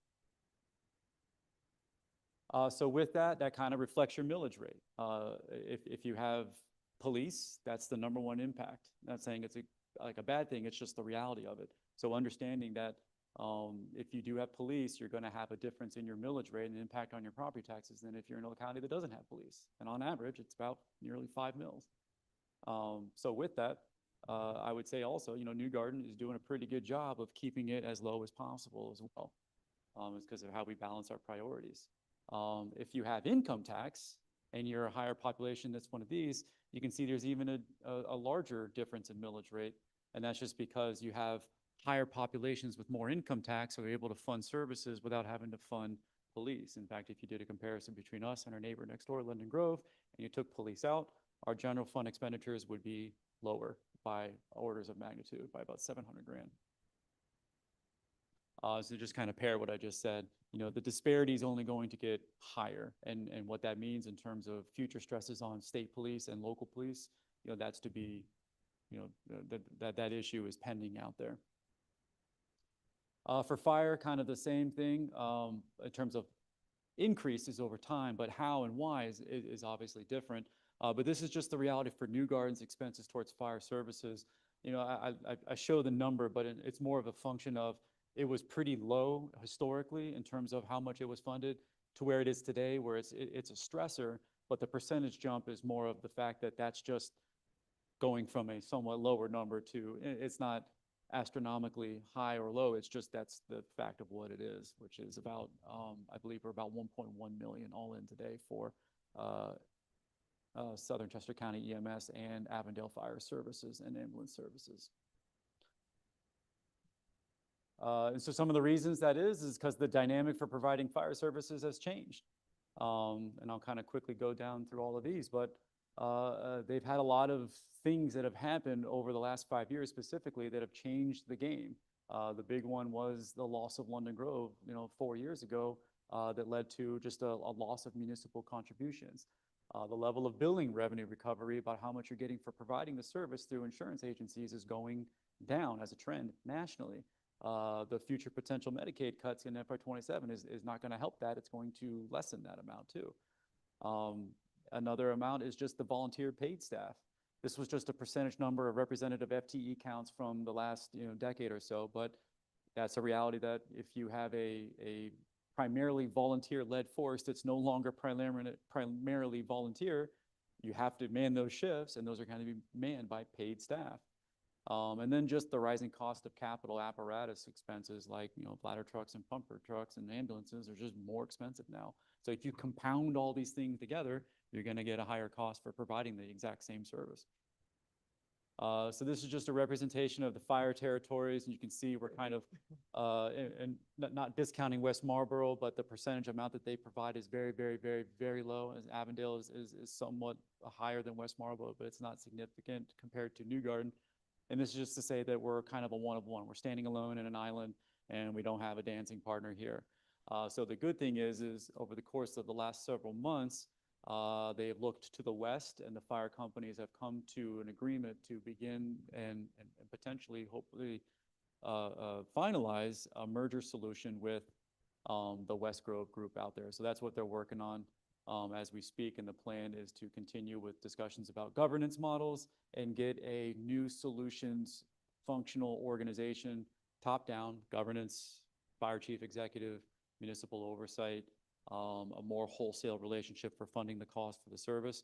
So with that kind of reflects your millage rate. If you have police, that's the number one impact. I'm not saying it's like a bad thing, it's just the reality of it. So understanding that if you do have police, you're going to have a difference in your millage rate and impact on your property taxes than if you're in a county that doesn't have police. And on average, it's about nearly 5 mils. So with that, I would say also, New Garden is doing a pretty good job of keeping it as low as possible as well. It's because of how we balance our priorities. If you have income tax and you're a higher population that's one of these, you can see there's even a larger difference in millage rate. And that's just because you have higher populations with more income tax, so we're able to fund services without having to fund police. In fact, if you did a comparison between us and our neighbor next door, Linden Grove, and you took police out, our general fund expenditures would be lower by orders of magnitude, by about 700 grand. So just kind of pair what I just said, the disparity is only going to get higher, and what that means in terms of future stresses on state police and local police, that's to be, that issue is pending out there. For fire, kind of the same thing in terms of increases over time, but how and why is obviously different. But this is just the reality for New Garden's expenses towards fire services. I show the number, but it's more of a function of it was pretty low historically in terms of how much it was funded to where it is today, where it's a stressor, but the percentage jump is more of the fact that that's just going from a somewhat lower number to, it's not astronomically high or low, it's just that's the fact of what it is, which is about, I believe we're about 1.1 million all in today for Southern Chester County EMS and Avondale Fire Services and Ambulance Services. And so some of the reasons that is because the dynamic for providing fire services has changed. And I'll kind of quickly go down through all of these, but they've had a lot of things that have happened over the last 5 years specifically that have changed the game. The big one was the loss of London Grove, 4 years ago, that led to just a loss of municipal contributions. The level of billing revenue recovery, about how much you're getting for providing the service through insurance agencies, is going down as a trend nationally. The future potential Medicaid cuts in FY27 is not going to help that. It's going to lessen that amount too. Another amount is just the volunteer paid staff. This was just a percentage number of representative FTE counts from the last decade or so, but that's a reality that if you have a primarily volunteer-led force that's no longer primarily volunteer, you have to man those shifts, and those are going to be manned by paid staff. And then just the rising cost of capital apparatus expenses like, bladder trucks and pumper trucks and ambulances are just more expensive now. So if you compound all these things together, you're going to get a higher cost for providing the exact same service. So this is just a representation of the fire territories, and you can see we're kind of, and not discounting West Marlboro, but the percentage amount that they provide is very, very, very, very low. As Avondale is somewhat higher than West Marlboro, but it's not significant compared to New Garden. And this is just to say that we're kind of a one of one. We're standing alone in an island, and we don't have a dancing partner here. So the good thing is over the course of the last several months, they have looked to the west, and the fire companies have come to an agreement to begin and potentially, hopefully, finalize a merger solution with the West Grove group out there. So that's what they're working on as we speak, and the plan is to continue with discussions about governance models and get a new solutions functional organization, top-down governance, fire chief executive, municipal oversight, a more wholesale relationship for funding the cost for the service.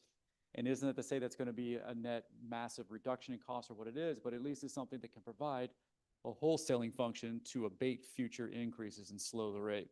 And isn't it to say that's going to be a net massive reduction in cost or what it is, but at least it's something that can provide a wholesaling function to abate future increases and slow the rate.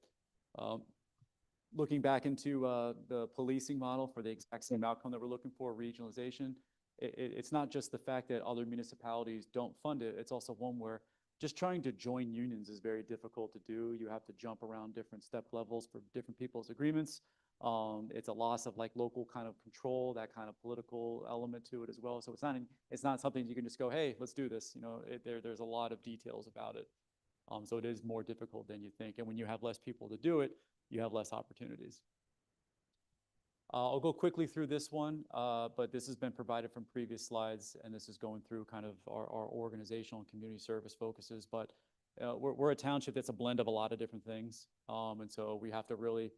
Looking back into the policing model for the exact same outcome that we're looking for, regionalization, it's not just the fact that other municipalities don't fund it, it's also one where just trying to join unions is very difficult to do. You have to jump around different step levels for different people's agreements. It's a loss of like local kind of control, that kind of political element to it as well. So it's not something you can just go, hey, let's do this. There's a lot of details about it. So it is more difficult than you think. And when you have less people to do it, you have less opportunities. I'll go quickly through this one, but this has been provided from previous slides, and this is going through kind of our organizational and community service focuses. But we're a township that's a blend of a lot of different things. And so we have to really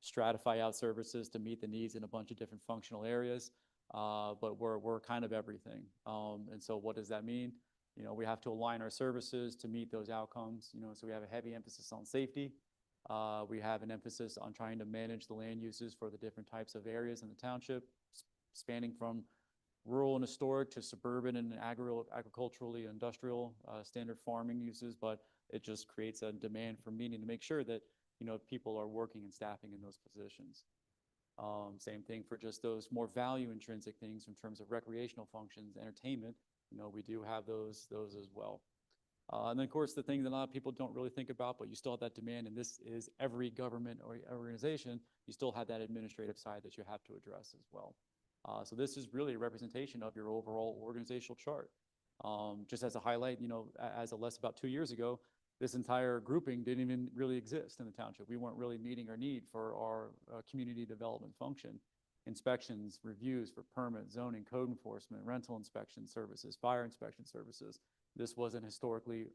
stratify out services to meet the needs in a bunch of different functional areas. But we're kind of everything. And so what does that mean? We have to align our services to meet those outcomes. So we have a heavy emphasis on safety. We have an emphasis on trying to manage the land uses for the different types of areas in the township, spanning from rural and historic to suburban and agriculturally industrial standard farming uses. But it just creates a demand for meaning to make sure that people are working and staffing in those positions. Same thing for just those more value intrinsic things in terms of recreational functions, entertainment. We do have those as well. And then, of course, the thing that a lot of people don't really think about, but you still have that demand, and this is every government or organization, you still have that administrative side that you have to address as well. So this is really a representation of your overall organizational chart. Just as a highlight, as of about 2 years ago, this entire grouping didn't even really exist in the township. We weren't really meeting our need for our community development function. Inspections, reviews for permit, zoning, code enforcement, rental inspection services, fire inspection services. This wasn't historically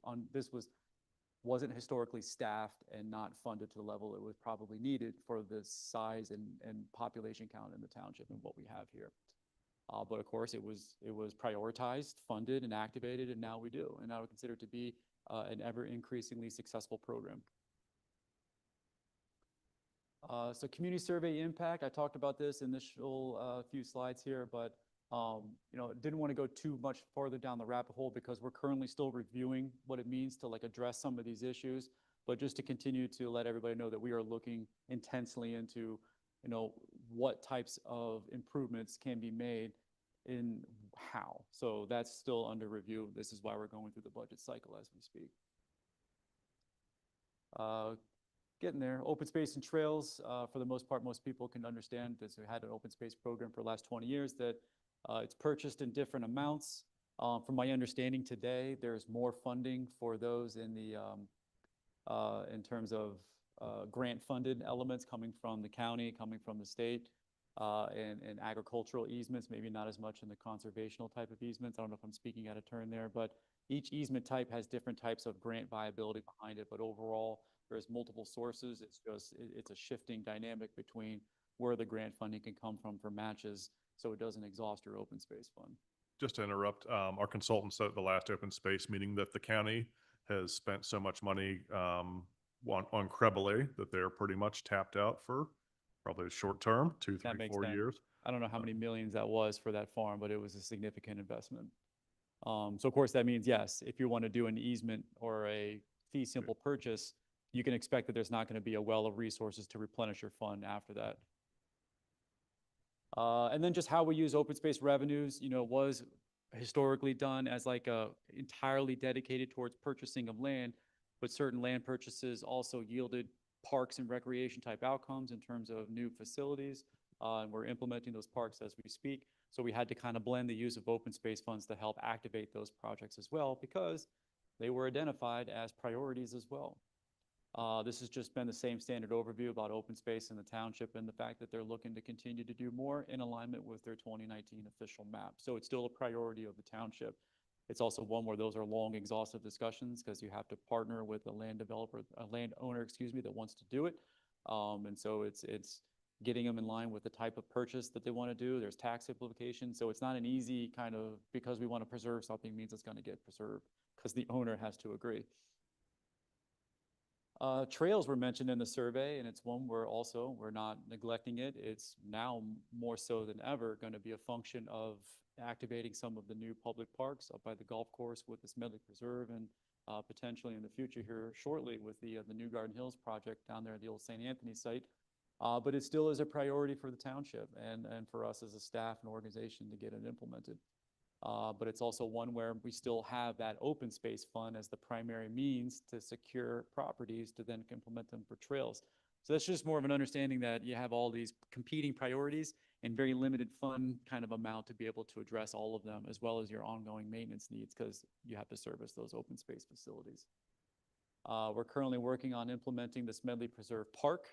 wasn't historically staffed and not funded to the level it was probably needed for the size and population count in the township and what we have here. But of course, it was prioritized, funded, and activated, and now we do. And I would consider it to be an ever increasingly successful program. So community survey impact, I talked about this initial few slides here, but didn't want to go too much farther down the rabbit hole because we're currently still reviewing what it means to address some of these issues, but just to continue to let everybody know that we are looking intensely into, what types of improvements can be made in how. So that's still under review. This is why we're going through the budget cycle as we speak. Getting there. Open space and trails, for the most part, most people can understand this. We had an open space program for the last 20 years that it's purchased in different amounts. From my understanding today, there's more funding for those in the in terms of grant funded elements coming from the county, coming from the state. and agricultural easements, maybe not as much in the conservational type of easements. I don't know if I'm speaking out of turn there, but each easement type has different types of grant viability behind it. But overall, there's multiple sources. It's just, it's a shifting dynamic between where the grant funding can come from for matches, so it doesn't exhaust your open space fund. Just to interrupt, our consultant said at the last open space meeting that the county has spent so much money on Crebole that they're pretty much tapped out for probably a short term, two, That three, makes 4 sense. years. I don't know how many millions that was for that farm, but it was a significant investment. So of course, that means, yes, if you want to do an easement or a fee simple purchase, you can expect that there's not going to be a well of resources to replenish your fund after that. And then just how we use open space revenues, was historically done as like a entirely dedicated towards purchasing of land, but certain land purchases also yielded parks and recreation type outcomes in terms of new facilities. And we're implementing those parks as we speak. So we had to kind of blend the use of open space funds to help activate those projects as well, because they were identified as priorities as well. This has just been the same standard overview about open space in the township and the fact that they're looking to continue to do more in alignment with their 2019 official map. So it's still a priority of the township. It's also one where those are long, exhaustive discussions because you have to partner with a landowner, that wants to do it. And so it's getting them in line with the type of purchase that they want to do. There's tax implications. So it's not an easy kind of, because we want to preserve something means it's going to get preserved, because the owner has to agree. Trails were mentioned in the survey, and it's one where also we're not neglecting it. It's now more so than ever going to be a function of activating some of the new public parks up by the golf course with this Medley Preserve, and potentially in the future here shortly with the New Garden Hills project down there at the old St. Anthony site. But it still is a priority for the township and for us as a staff and organization to get it implemented. But it's also one where we still have that open space fund as the primary means to secure properties to then implement them for trails. So that's just more of an understanding that you have all these competing priorities and very limited fund kind of amount to be able to address all of them, as well as your ongoing maintenance needs, because you have to service those open space facilities. We're currently working on implementing the Medley Preserve Park.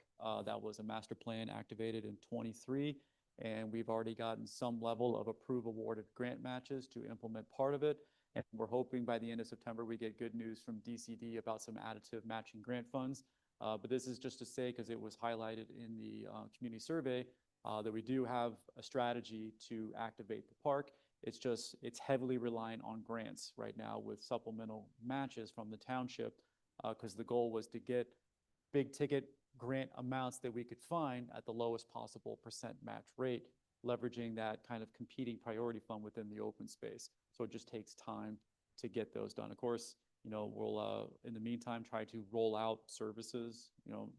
That was a master plan activated in 23. And we've already gotten some level of approved awarded grant matches to implement part of it. And we're hoping by the end of September, we get good news from DCD about some additive matching grant funds. But this is just to say, because it was highlighted in the community survey, that we do have a strategy to activate the park. It's heavily reliant on grants right now with supplemental matches from the township, because the goal was to get big ticket grant amounts that we could find at the lowest possible percent match rate, leveraging that kind of competing priority fund within the open space. So it just takes time to get those done. Of course, we'll, in the meantime, try to roll out services.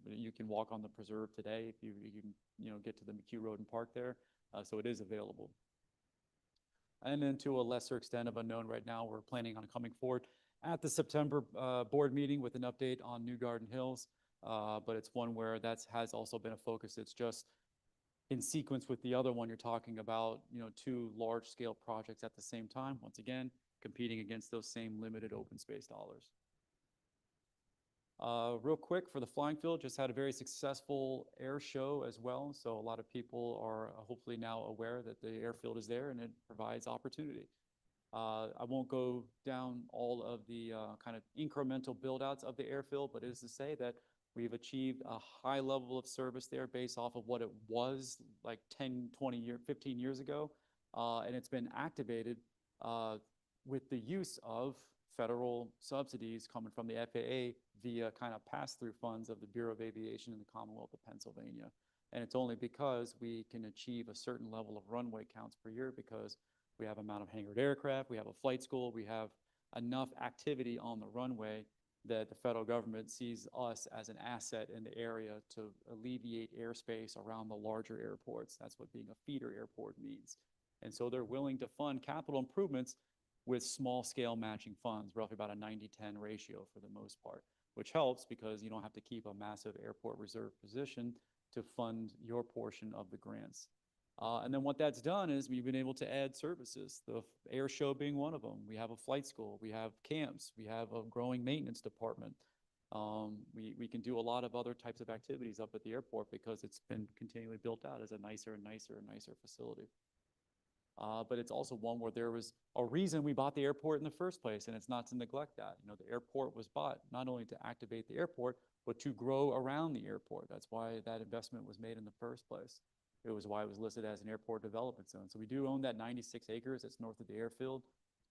You can walk on the preserve today if you can, get to the McHugh Road and park there. So it is available. And then to a lesser extent of unknown right now, we're planning on coming forward at the September board meeting with an update on New Garden Hills. But it's one where that has also been a focus. It's just in sequence with the other one you're talking about, two large-scale projects at the same time, once again, competing against those same limited open space dollars. Real quick, for the flying field, just had a very successful air show as well. So a lot of people are hopefully now aware that the airfield is there and it provides opportunity. I won't go down all of the kind of incremental build-outs of the airfield, but it is to say that we've achieved a high level of service there based off of what it was like 10, 20 15 years ago. And it's been activated with the use of federal subsidies coming from the FAA via kind of pass-through funds of the Bureau of Aviation in the Commonwealth of Pennsylvania. And it's only because we can achieve a certain level of runway counts per year, because we have amount of hangared aircraft, we have a flight school, we have enough activity on the runway that the federal government sees us as an asset in the area to alleviate airspace around the larger airports. That's what being a feeder airport means. And so they're willing to fund capital improvements with small scale matching funds, roughly about a 90-10 ratio for the most part, which helps because you don't have to keep a massive airport reserve position to fund your portion of the grants. And then what that's done is we've been able to add services, the air show being one of them. We have a flight school, we have camps, we have a growing maintenance department. We can do a lot of other types of activities up at the airport because it's been continually built out as a nicer and nicer and nicer facility. But it's also one where there was a reason we bought the airport in the first place, and it's not to neglect that. You know, the airport was bought not only to activate the airport, but to grow around the airport. That's why that investment was made in the first place. It was why it was listed as an airport development zone. So we do own that 96 acres that's north of the airfield.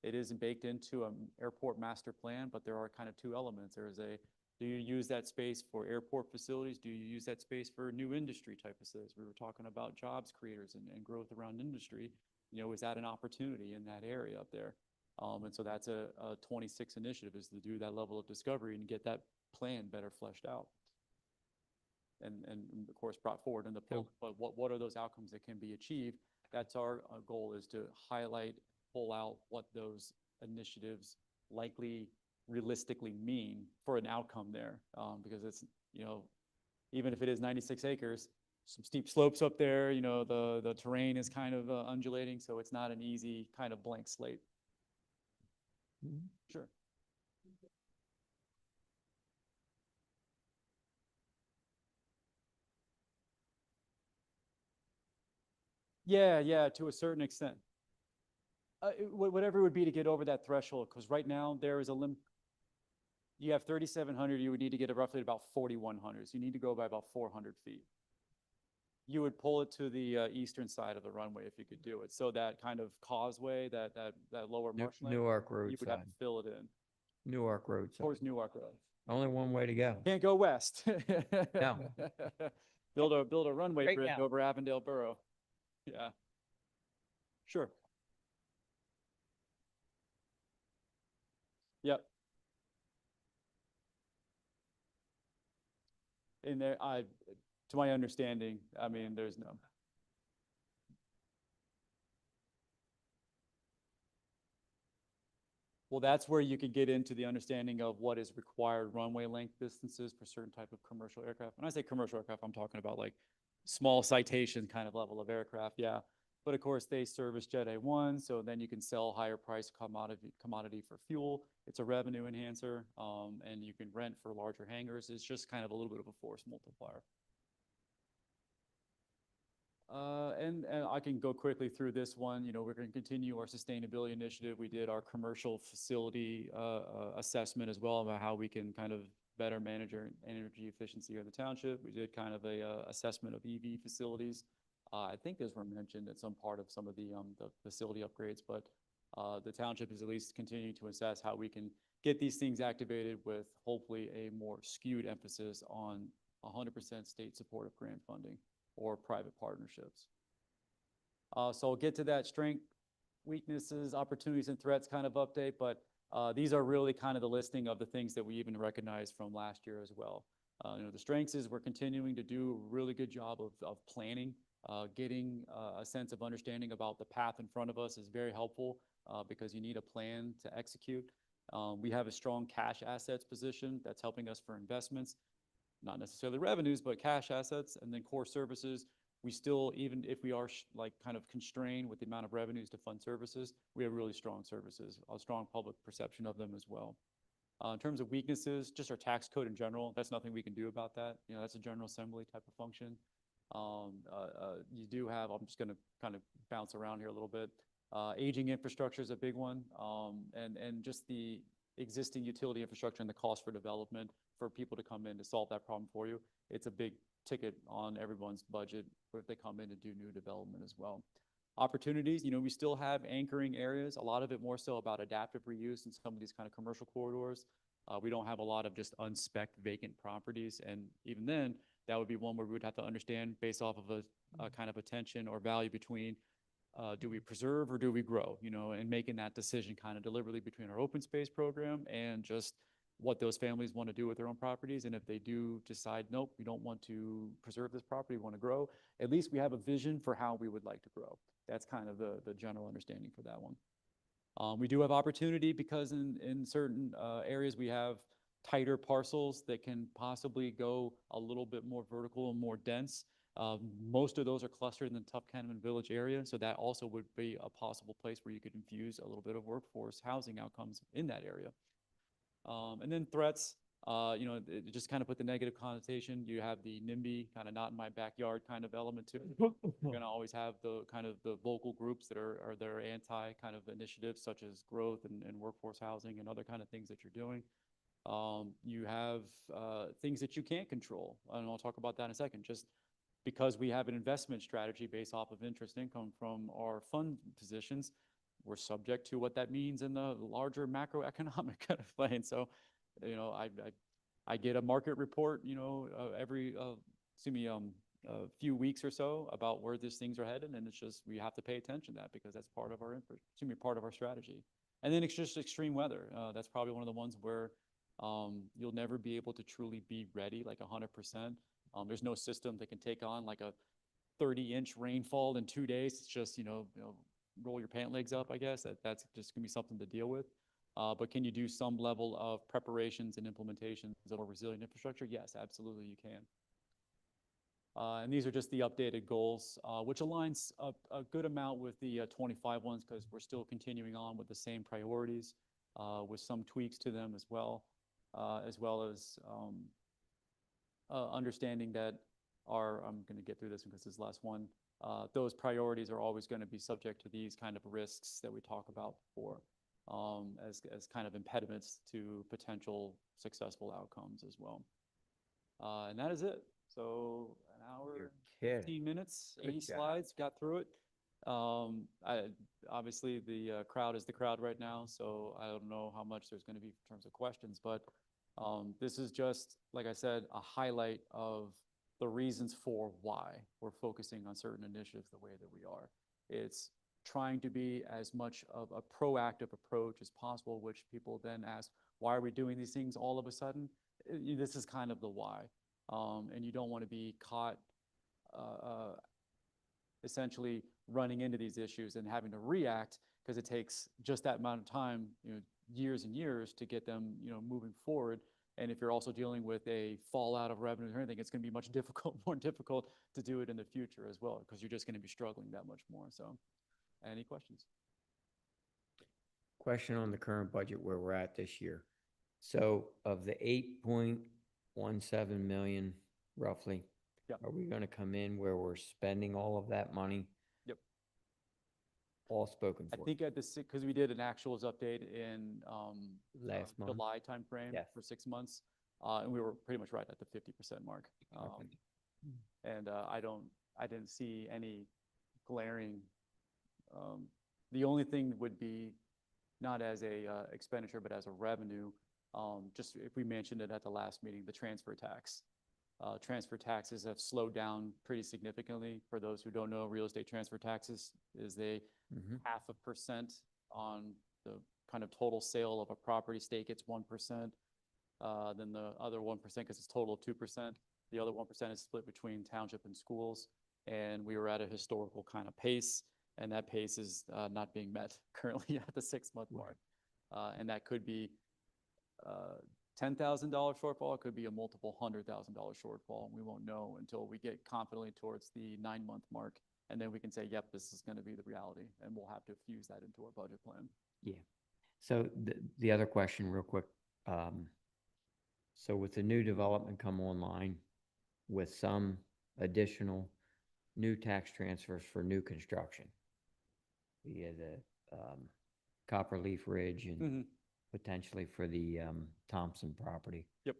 It isn't baked into an airport master plan, but there are kind of two elements. Do you use that space for airport facilities? Do you use that space for new industry type facilities? We were talking about jobs creators and growth around industry. You know, is that an opportunity in that area up there? And so that's a 26 initiative, is to do that level of discovery and get that plan better fleshed out. And of course brought forward in the plan. But what are those outcomes that can be achieved? That's our goal, is to highlight, pull out what those initiatives likely realistically mean for an outcome there. Because it's, you know, even if it is 96 acres, some steep slopes up there, you know, the terrain is kind of undulating, so it's not an easy kind of blank slate. Sure. Yeah, to a certain extent. Whatever it would be to get over that threshold, because right now there is a limit. You have 3,700, you would need to get it roughly about 4,100. So you need to go by about 400 feet. You would pull it to the eastern side of the runway if you could do it. So that kind of causeway, that lower marshland, Newark you would have roadside, to fill it in Newark roadside. towards Newark Road. Only one way to go. Can't go west. No. Build a runway Right bridge now. over Avondale Borough. Yeah. Sure. Yep. In there, to my understanding, I mean, there's no. Well, that's where you could get into the understanding of what is required runway length distances for certain type of commercial aircraft. When I say commercial aircraft, I'm talking about like small citation kind of level of aircraft, yeah. But of course, they service Jet A1, so then you can sell higher price commodity for fuel. It's a revenue enhancer, and you can rent for larger hangars. It's just kind of a little bit of a force multiplier. And I can go quickly through this one. You know, we're going to continue our sustainability initiative. We did our commercial facility assessment as well about how we can kind of better manage our energy efficiency here in the township. We did kind of a assessment of EV facilities. I think those were mentioned at some part of some of the facility upgrades, but the township is at least continuing to assess how we can get these things activated with hopefully a more skewed emphasis on 100% state supportive grant funding or private partnerships. So I'll get to that strength, weaknesses, opportunities, and threats kind of update, but these are really kind of the listing of the things that we even recognized from last year as well. You know, the strengths is we're continuing to do a really good job of planning. Getting a sense of understanding about the path in front of us is very helpful because you need a plan to execute. We have a strong cash assets position that's helping us for investments, not necessarily revenues, but cash assets. And then core services, we still, even if we are like kind of constrained with the amount of revenues to fund services, we have really strong services, a strong public perception of them as well. In terms of weaknesses, just our tax code in general, that's nothing we can do about that. You know, that's a General Assembly type of function. You do have, I'm just going to kind of bounce around here a little bit. Aging infrastructure is a big one. And just the existing utility infrastructure and the cost for development for people to come in to solve that problem for you. It's a big ticket on everyone's budget if they come in and do new development as well. Opportunities, you know, we still have anchoring areas, a lot of it more so about adaptive reuse in some of these kind of commercial corridors. We don't have a lot of just unspec'd vacant properties. And even then, that would be one where we would have to understand based off of a kind of a tension or value between do we preserve or do we grow, you know, and making that decision kind of deliberately between our open space program and just what those families want to do with their own properties. And if they do decide, nope, we don't want to preserve this property, we want to grow, at least we have a vision for how we would like to grow. That's kind of the general understanding for that one. We do have opportunity because in certain areas we have tighter parcels that can possibly go a little bit more vertical and more dense. Most of those are clustered in the Tuff-Cannon Village area, so that also would be a possible place where you could infuse a little bit of workforce housing outcomes in that area. And then threats, You know, it just kind of put the negative connotation. You have the NIMBY, kind of not in my backyard kind of element to it. You're gonna always have the kind of the vocal groups that are anti kind of initiatives such as growth and workforce housing and other kind of things that you're doing. You have things that you can't control, and I'll talk about that in a second. Just because we have an investment strategy based off of interest income from our fund positions, we're subject to what that means in the larger macroeconomic kind of plane. So, you know, I get a market report, you know, every a few weeks or so about where these things are headed, and it's just we have to pay attention to that because that's part of our part of our strategy. And then it's just extreme weather. That's probably one of the ones where you'll never be able to truly be ready like 100%. There's no system that can take on like a 30-inch rainfall in 2 days. It's just, you know, roll your pant legs up, I guess. That's just gonna be something to deal with. But can you do some level of preparations and implementations of a resilient infrastructure? Yes, absolutely you can. And these are just the updated goals, which aligns a good amount with the 25 ones because we're still continuing on with the same priorities with some tweaks to them as well as understanding that I'm going to get through this because this is the last one. Those priorities are always going to be subject to these kind of risks that we talk about before as kind of impediments to potential successful outcomes as well. And that is it. So an hour, 15 minutes, 80 slides, got through it. Obviously the crowd is the crowd right now, so I don't know how much there's going to be in terms of questions, but this is just, like I said, a highlight of the reasons for why we're focusing on certain initiatives the way that we are. It's trying to be as much of a proactive approach as possible, which people then ask, why are we doing these things all of a sudden? This is kind of the why. And you don't want to be caught essentially running into these issues and having to react because it takes just that amount of time, you know, years and years to get them, you know, moving forward. And if you're also dealing with a fallout of revenue or anything, it's going to be much more difficult to do it in the future as well because you're just going to be struggling that much more. So, any questions? Question on the current budget where we're at this year. So of the 8.17 million roughly, Yep. are we going to come in where we're spending all of that money? Yep. All spoken for. I think at the because we did an actuals update in Last month. July timeframe Yes. for 6 months, and we were pretty much right at the 50% mark. Okay. And I didn't see any glaring. The only thing would be not as a expenditure, but as a revenue. Just if we mentioned it at the last meeting, the transfer tax. Transfer taxes have slowed down pretty significantly. For those who don't know, real estate transfer taxes is a 0.5% on the kind of total sale of a property. State gets 1%. Then the other 1%, because it's total of 2%. The other 1% is split between township and schools. And we were at a historical kind of pace, and that pace is not being met currently at the 6-month mark. And that could be $10,000 shortfall. It could be a multiple $100,000 shortfall. And we won't know until we get confidently towards the 9-month mark. And then we can say, yep, this is going to be the reality. And we'll have to fuse that into our budget plan. Yeah. So the other question real quick. So with the new development come online with some additional new tax transfers for new construction via the Copperleaf Ridge and potentially for the Thompson property. Yep.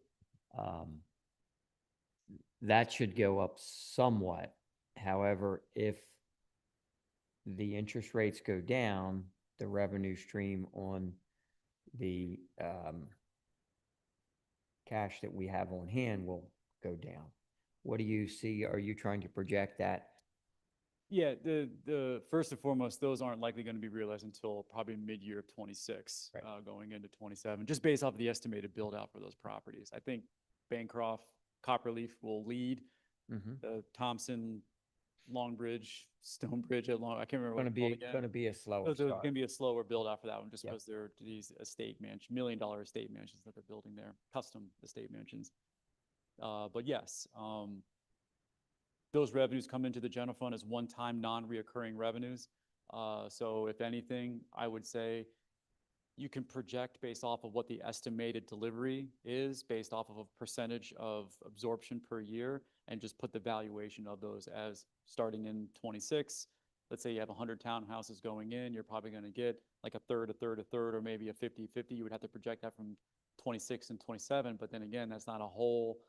That should go up somewhat. However, if the interest rates go down, the revenue stream on the cash that we have on hand will go down. What do you see? Are you trying to project that? Yeah, the first and foremost, those aren't likely going to be realized until probably mid-year of 26, Right. Going into 27, just based off of the estimated build out for those properties. I think Bancroft, Copperleaf will lead. The Thompson, Longbridge, Stonebridge, I can't remember what it's called again. Going to be a slower There's start. going to be a slower build out for that one, just Yep. because they're these $1 million estate mansions that they're building there, custom estate mansions. But yes, those revenues come into the general fund as one-time non-reoccurring revenues. So if anything, I would say you can project based off of what the estimated delivery is, based off of a percentage of absorption per year, and just put the valuation of those as starting in 26. Let's say you have 100 townhouses going in, you're probably going to get like a third, a third, a third, or maybe a 50-50. You would have to project that from 26 and 27, but then again, that's not a whole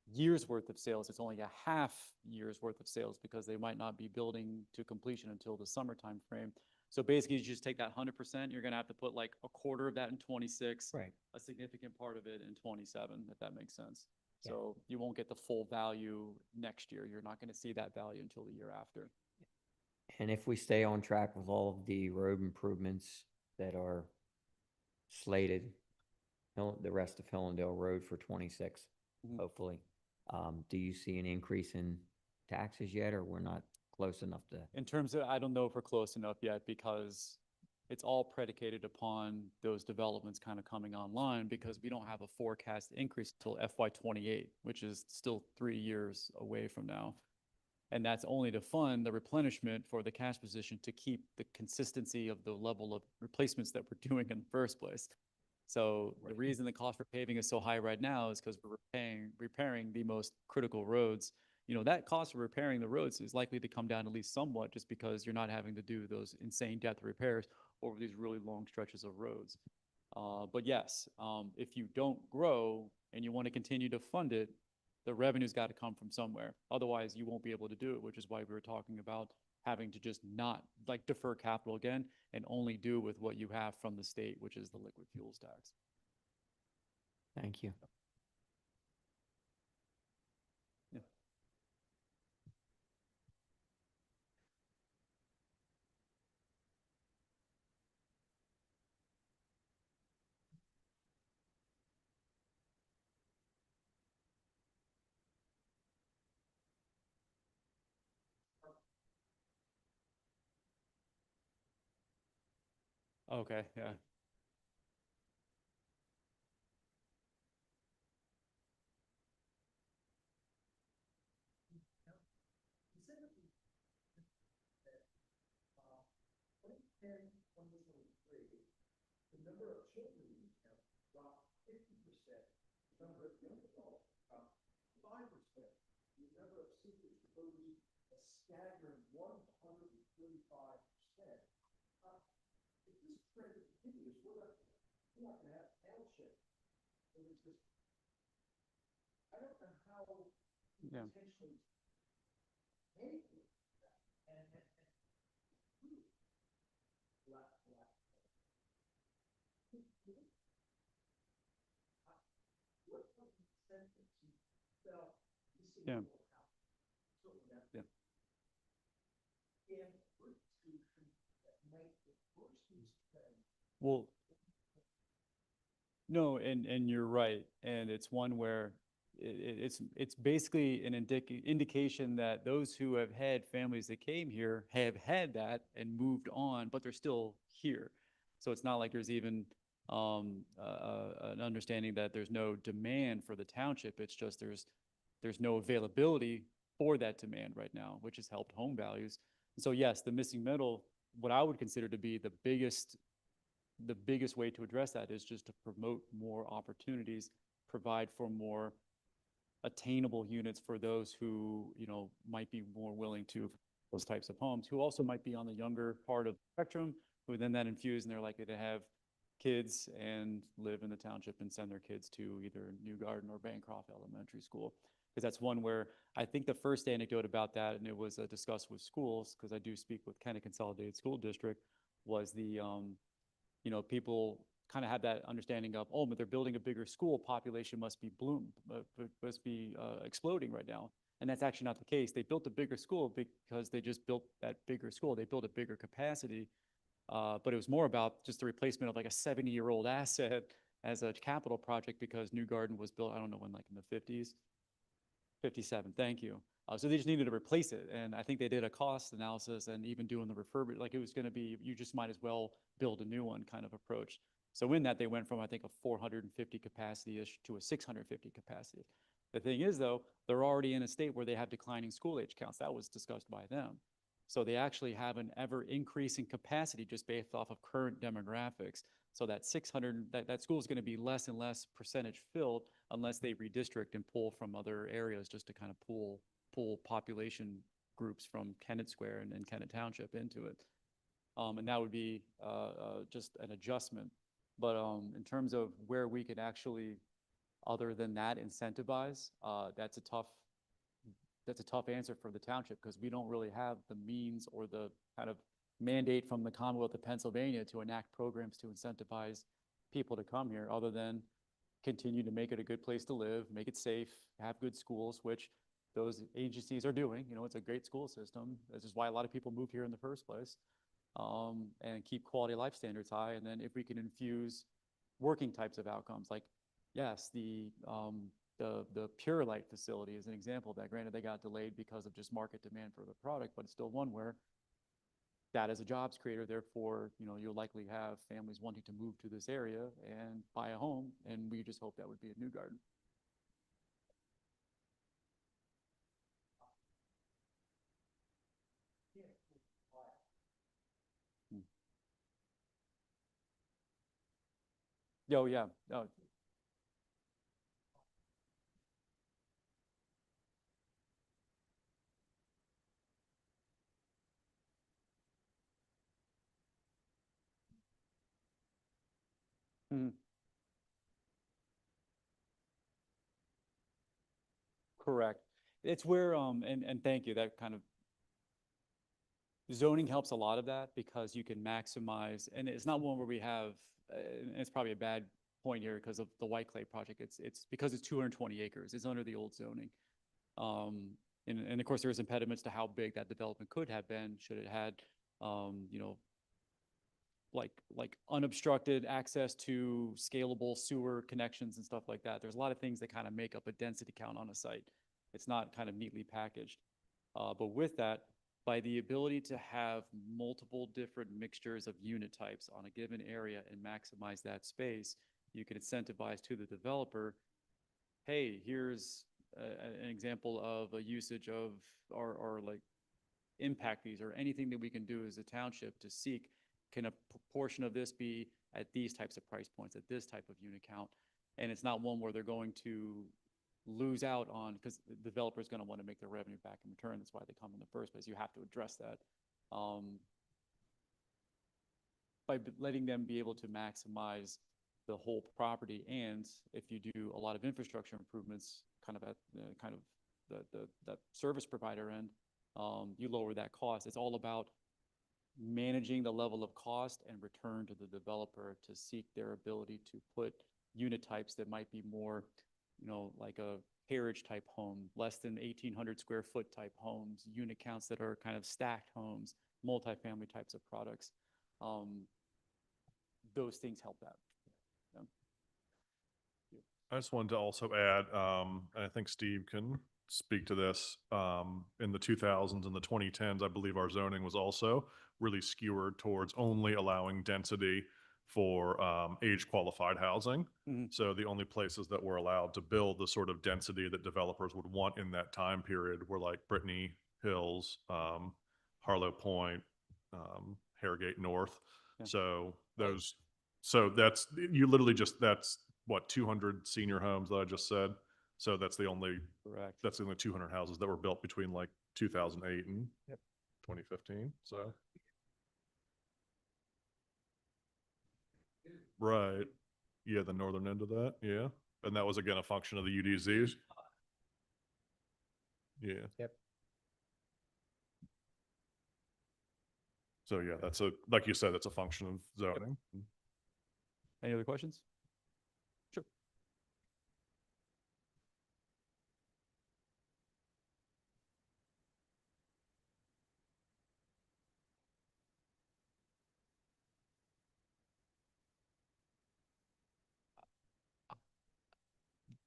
year's worth of sales. It's only a half year's worth of sales because they might not be building to completion until the summertime frame. So basically, you just take that 100%, you're gonna have to put like a quarter of that in 26, Right. a significant part of it in 27, if that makes sense. Yeah. So you won't get the full value next year. You're not gonna see that value until the year after. And if we stay on track with all of the road improvements that are slated, the rest of Hillendale Road for 26, Mhm. hopefully, do you see an increase in taxes yet, or we're not close enough to? In terms of, I don't know if we're close enough yet because it's all predicated upon those developments kind of coming online because we don't have a forecast increase until FY28, which is still 3 years away from now. And that's only to fund the replenishment for the cash position to keep the consistency of the level of replacements that we're doing in the first place. So the reason the cost for paving is so high right now is because we're repairing the most critical roads. You know, that cost for repairing the roads is likely to come down at least somewhat just because you're not having to do those insane depth repairs over these really long stretches of roads. But yes, if you don't grow and you want to continue to fund it, the revenue's got to come from somewhere. Otherwise, you won't be able to do it, which is why we were talking about having to just not like defer capital again and only do with what you have from the state, which is the liquid fuels tax. Thank you. Yeah. Okay, yeah. Yeah. Yeah. Yeah. Well, no, and you're right. And it's one where it's basically an indication that those who have had families that came here have had that and moved on, but they're still here. So it's not like there's even an understanding that there's no demand for the township. It's just there's no availability for that demand right now, which has helped home values. So yes, the missing middle, what I would consider to be the biggest way to address that is just to promote more opportunities, provide for more attainable units for those who, you know, might be more willing to those types of homes, who also might be on the younger part of the spectrum, who then that infuse and they're likely to have kids and live in the township and send their kids to either New Garden or Bancroft Elementary School. Because that's one where I think the first anecdote about that, and it was discussed with schools, because I do speak with Kennet Consolidated School District, was the you know, people kind of have that understanding of, oh, but they're building a bigger school, population must be exploding right now. And that's actually not the case. They built a bigger school because they just built that bigger school. They built a bigger capacity, but it was more about just the replacement of like a 70-year-old asset as a capital project because New Garden was built, I don't know when, like in the 50s. 57, thank you. So they just needed to replace it. And I think they did a cost analysis and even doing the refurbish, like it was going to be, you just might as well build a new one kind of approach. So in that, they went from, I think, a 450 capacity-ish to a 650 capacity. The thing is, though, they're already in a state where they have declining school age counts. That was discussed by them. So they actually have an ever increasing capacity just based off of current demographics. So that 600, that school is going to be less and less percentage filled unless they redistrict and pull from other areas just to kind of pull population groups from Kennett Square and Kennett Township into it. And that would be just an adjustment. But in terms of where we could actually, other than that, incentivize, that's a tough answer for the township because we don't really have the means or the kind of mandate from the Commonwealth of Pennsylvania to enact programs to incentivize people to come here other than continue to make it a good place to live, make it safe, have good schools, which those agencies are doing. You know, it's a great school system. This is why a lot of people move here in the first place, and keep quality of life standards high. And then if we can infuse working types of outcomes, like, yes, the Pure Light facility is an example of that. Granted, they got delayed because of just market demand for the product, but it's still one where that is a jobs creator. Therefore, you know, you'll likely have families wanting to move to this area and buy a home. And we just hope that would be a New Garden. Hmm. Oh, yeah. Oh, mhm. Correct. It's where, and thank you, that kind of zoning helps a lot of that because you can maximize, and it's not one where we have, and it's probably a bad point here because of the White Clay project. It's because it's 220 acres. It's under the old zoning. And of course, there's impediments to how big that development could have been should it had, you know, like unobstructed access to scalable sewer connections and stuff like that. There's a lot of things that kind of make up a density count on a site. It's not kind of neatly packaged. But with that, by the ability to have multiple different mixtures of unit types on a given area and maximize that space, you can incentivize to the developer, hey, here's an example of a usage of our like impact fees or anything that we can do as a township to seek, can a proportion of this be at these types of price points, at this type of unit count? And it's not one where they're going to lose out on, because the developer is going to want to make their revenue back in return. That's why they come in the first place. You have to address that by letting them be able to maximize the whole property. And if you do a lot of infrastructure improvements kind of at the service provider end, you lower that cost. It's all about managing the level of cost and return to the developer to seek their ability to put unit types that might be more, you know, like a Heritage type home, less than 1,800 square foot type homes, unit counts that are kind of stacked homes, multifamily types of products. Those things help that. Yeah. I just wanted to also add, and I think Steve can speak to this, in the 2000s and the 2010s, I believe our zoning was also really skewered towards only allowing density for age qualified housing. Mhm. So the only places that were allowed to build the sort of density that developers would want in that time period were like Brittany Hills, Harlow Point, Harrogate North. Yeah. So those, so that's, you literally just, that's what, 200 senior homes that I just said. So that's the only, Correct. that's the only 200 houses that were built between like 2008 and 2015. So. Right. Yeah, the northern end of that. Yeah. And that was again a function of the UDZs. Yeah. Yep. So yeah, that's a, like you said, that's a function of zoning. Any other questions? Sure.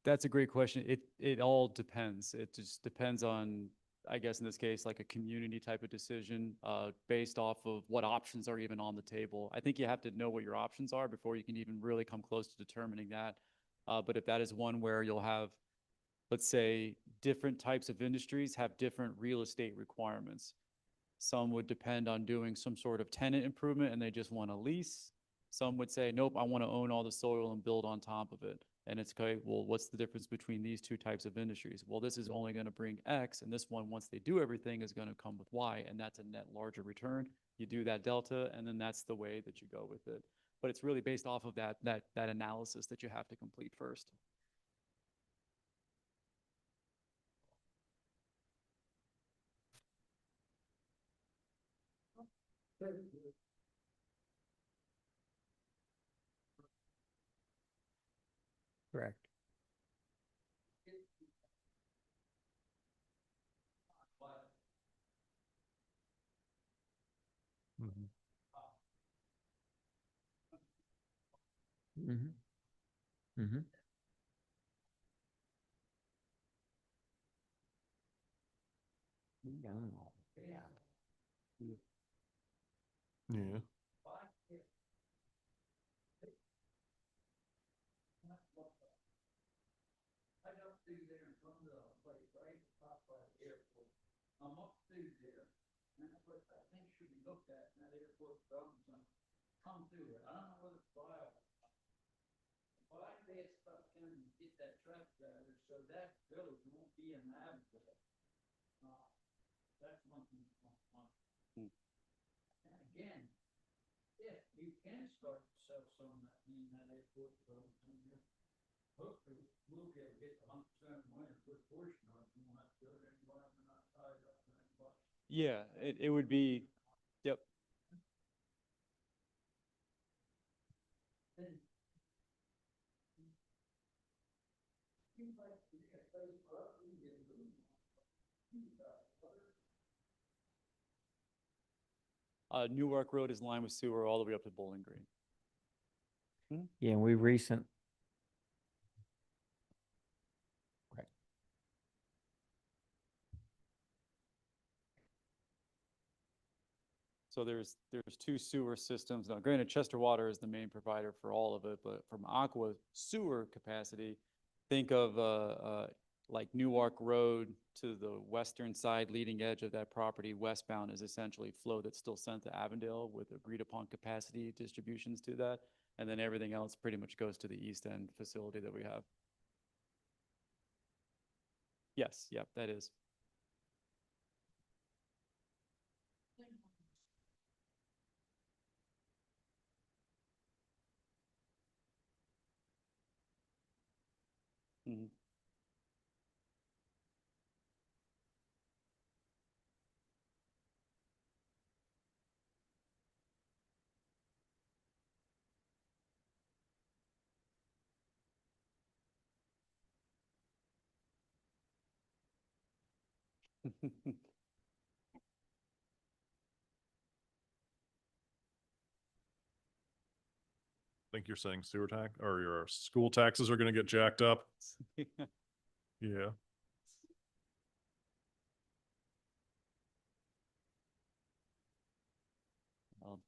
That's a great question. It all depends. It just depends on, I guess in this case, like a community type of decision, based off of what options are even on the table. I think you have to know what your options are before you can even really come close to determining that. But if that is one where you'll have, let's say, different types of industries have different real estate requirements. Some would depend on doing some sort of tenant improvement and they just want a lease. Some would say, nope, I want to own all the soil and build on top of it. And it's okay, well, what's the difference between these two types of industries? Well, this is only going to bring X, and this one, once they do everything, is going to come with Y, and that's a net larger return. You do that delta, and then that's the way that you go with it. But it's really based off of that analysis that you have to complete first. Correct. Mhm. Mm-hmm. Mm-hmm. Yeah. Yeah. Yeah, it would be, yep. Newark Road is lined with sewer all the way up to Bowling Green. Yeah, and we recent. Right. So there's two sewer systems. Now, granted, Chester Water is the main provider for all of it, but from Aqua sewer capacity, think of like Newark Road to the western side leading edge of that property westbound is essentially flow that's still sent to Avondale with agreed upon capacity distributions to that. And then everything else pretty much goes to the east end facility that we have. Yes, yep, that is. Mhm. Think you're saying sewer tax or your school taxes are gonna get jacked up? Yeah. Um,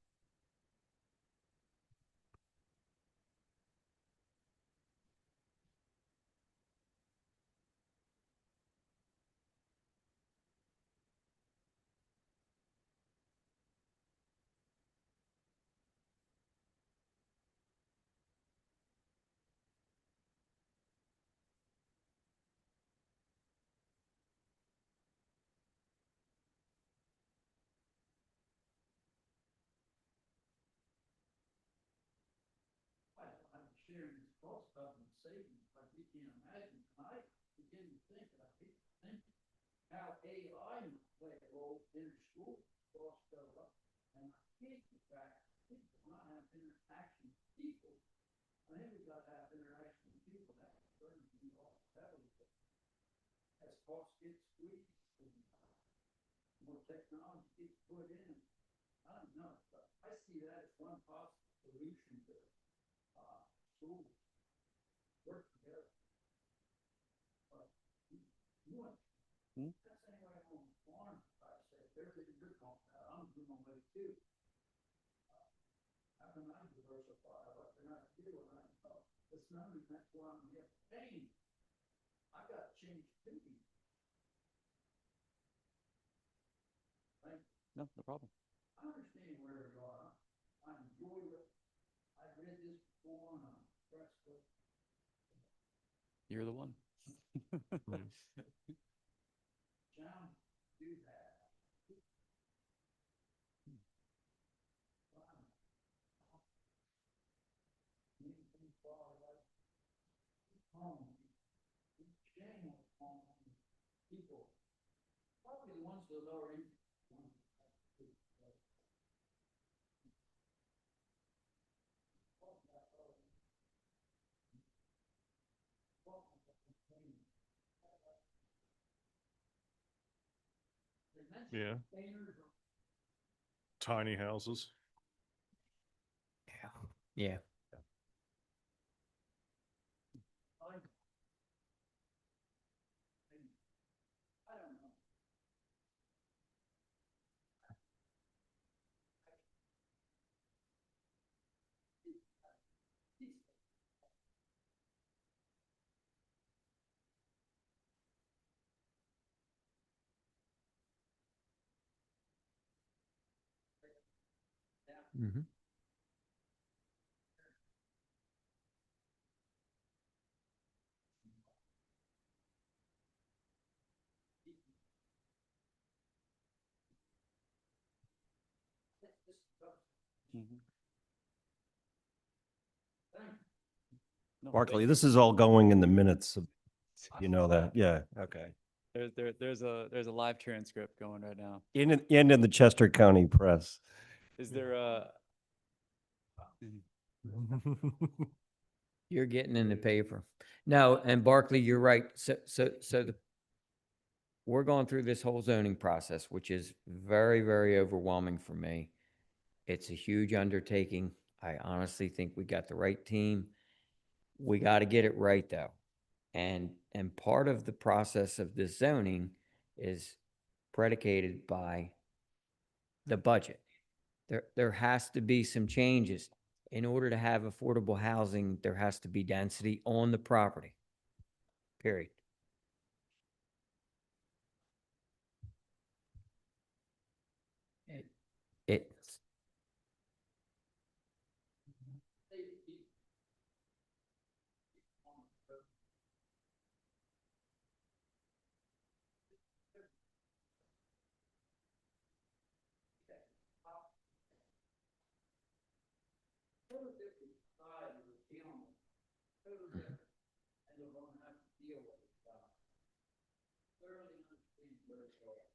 hmm? No, no problem. You're the one. Yeah. Tiny houses. Yeah. Mhm. Mhm. No, Barkley, thank this is all going in the minutes. You know that? Yeah, okay. there's a live transcript going right now. And in the Chester County Press. Is there a? You're getting in the paper. No, and Barkley, you're right. We're going through this whole zoning process, which is very, very overwhelming for me. It's a huge undertaking. I honestly think we got the right team. We got to get it right though. And part of the process of this zoning is predicated by the budget. There has to be some changes. In order to have affordable housing, there has to be density on the property. Period. It's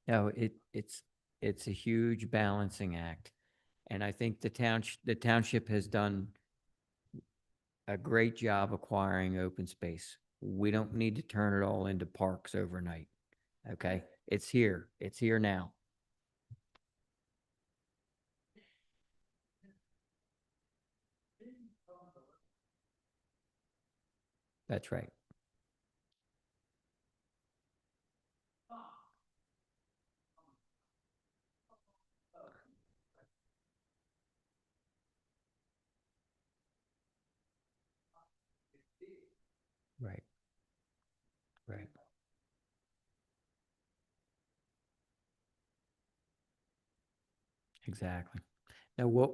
no, it's a huge balancing act. And I think the township has done a great job acquiring open space. We don't need to turn it all into parks overnight. Okay? It's here. It's here now. That's right. Right. Right. Exactly. Now, what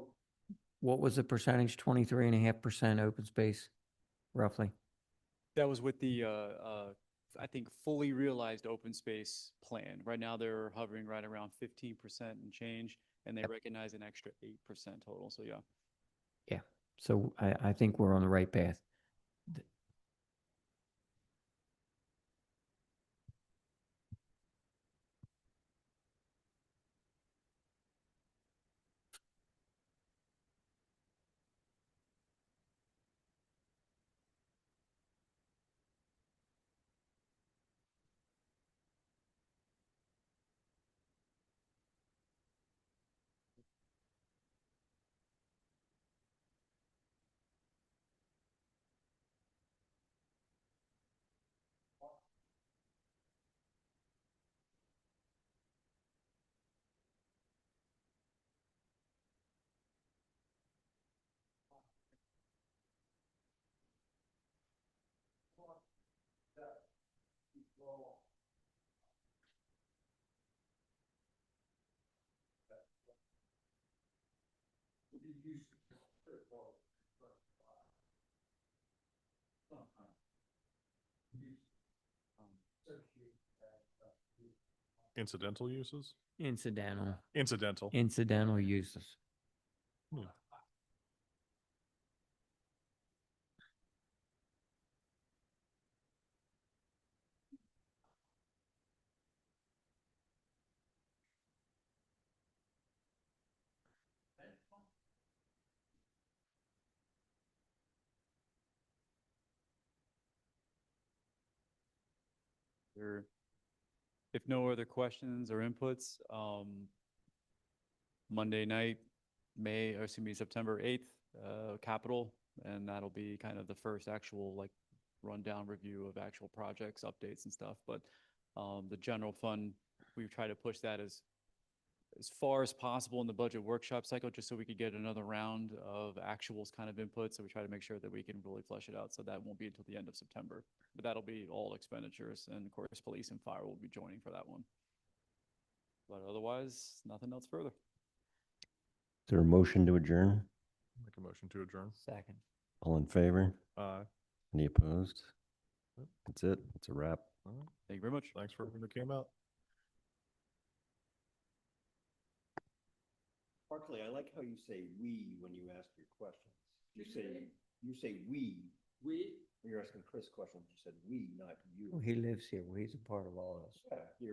was the percentage? 23.5% open space, roughly? That was with the, I think, fully realized open space plan. Right now, they're hovering right around 15% and change, and they Yep. recognize an extra 8% total. So yeah. Yeah. So I think we're on the right path. Incidental uses? Incidental uses. Hmm. There, if no other questions or inputs, Monday night, September 8th, Capitol, and that'll be kind of the first actual like rundown review of actual projects, updates and stuff. But the general fund, we try to push that as far as possible in the budget workshop cycle, just so we could get another round of actuals kind of input. So we try to make sure that we can really flesh it out. So that won't be until the end of September, but that'll be all expenditures. And of course, police and fire will be joining for that one. But otherwise, nothing else further. Is there a motion to adjourn? Make a motion to adjourn. Second. All in favor? Aye. Any opposed? That's it. It's a wrap. All right. Thank you very much. Thanks for everyone who came out. Barclay, I like how you say "we" when you ask your questions. You say "we." We? When you're asking Chris questions, you said "we," not "you." Well, he lives here. Well, he's a part of all of us. Yeah, you're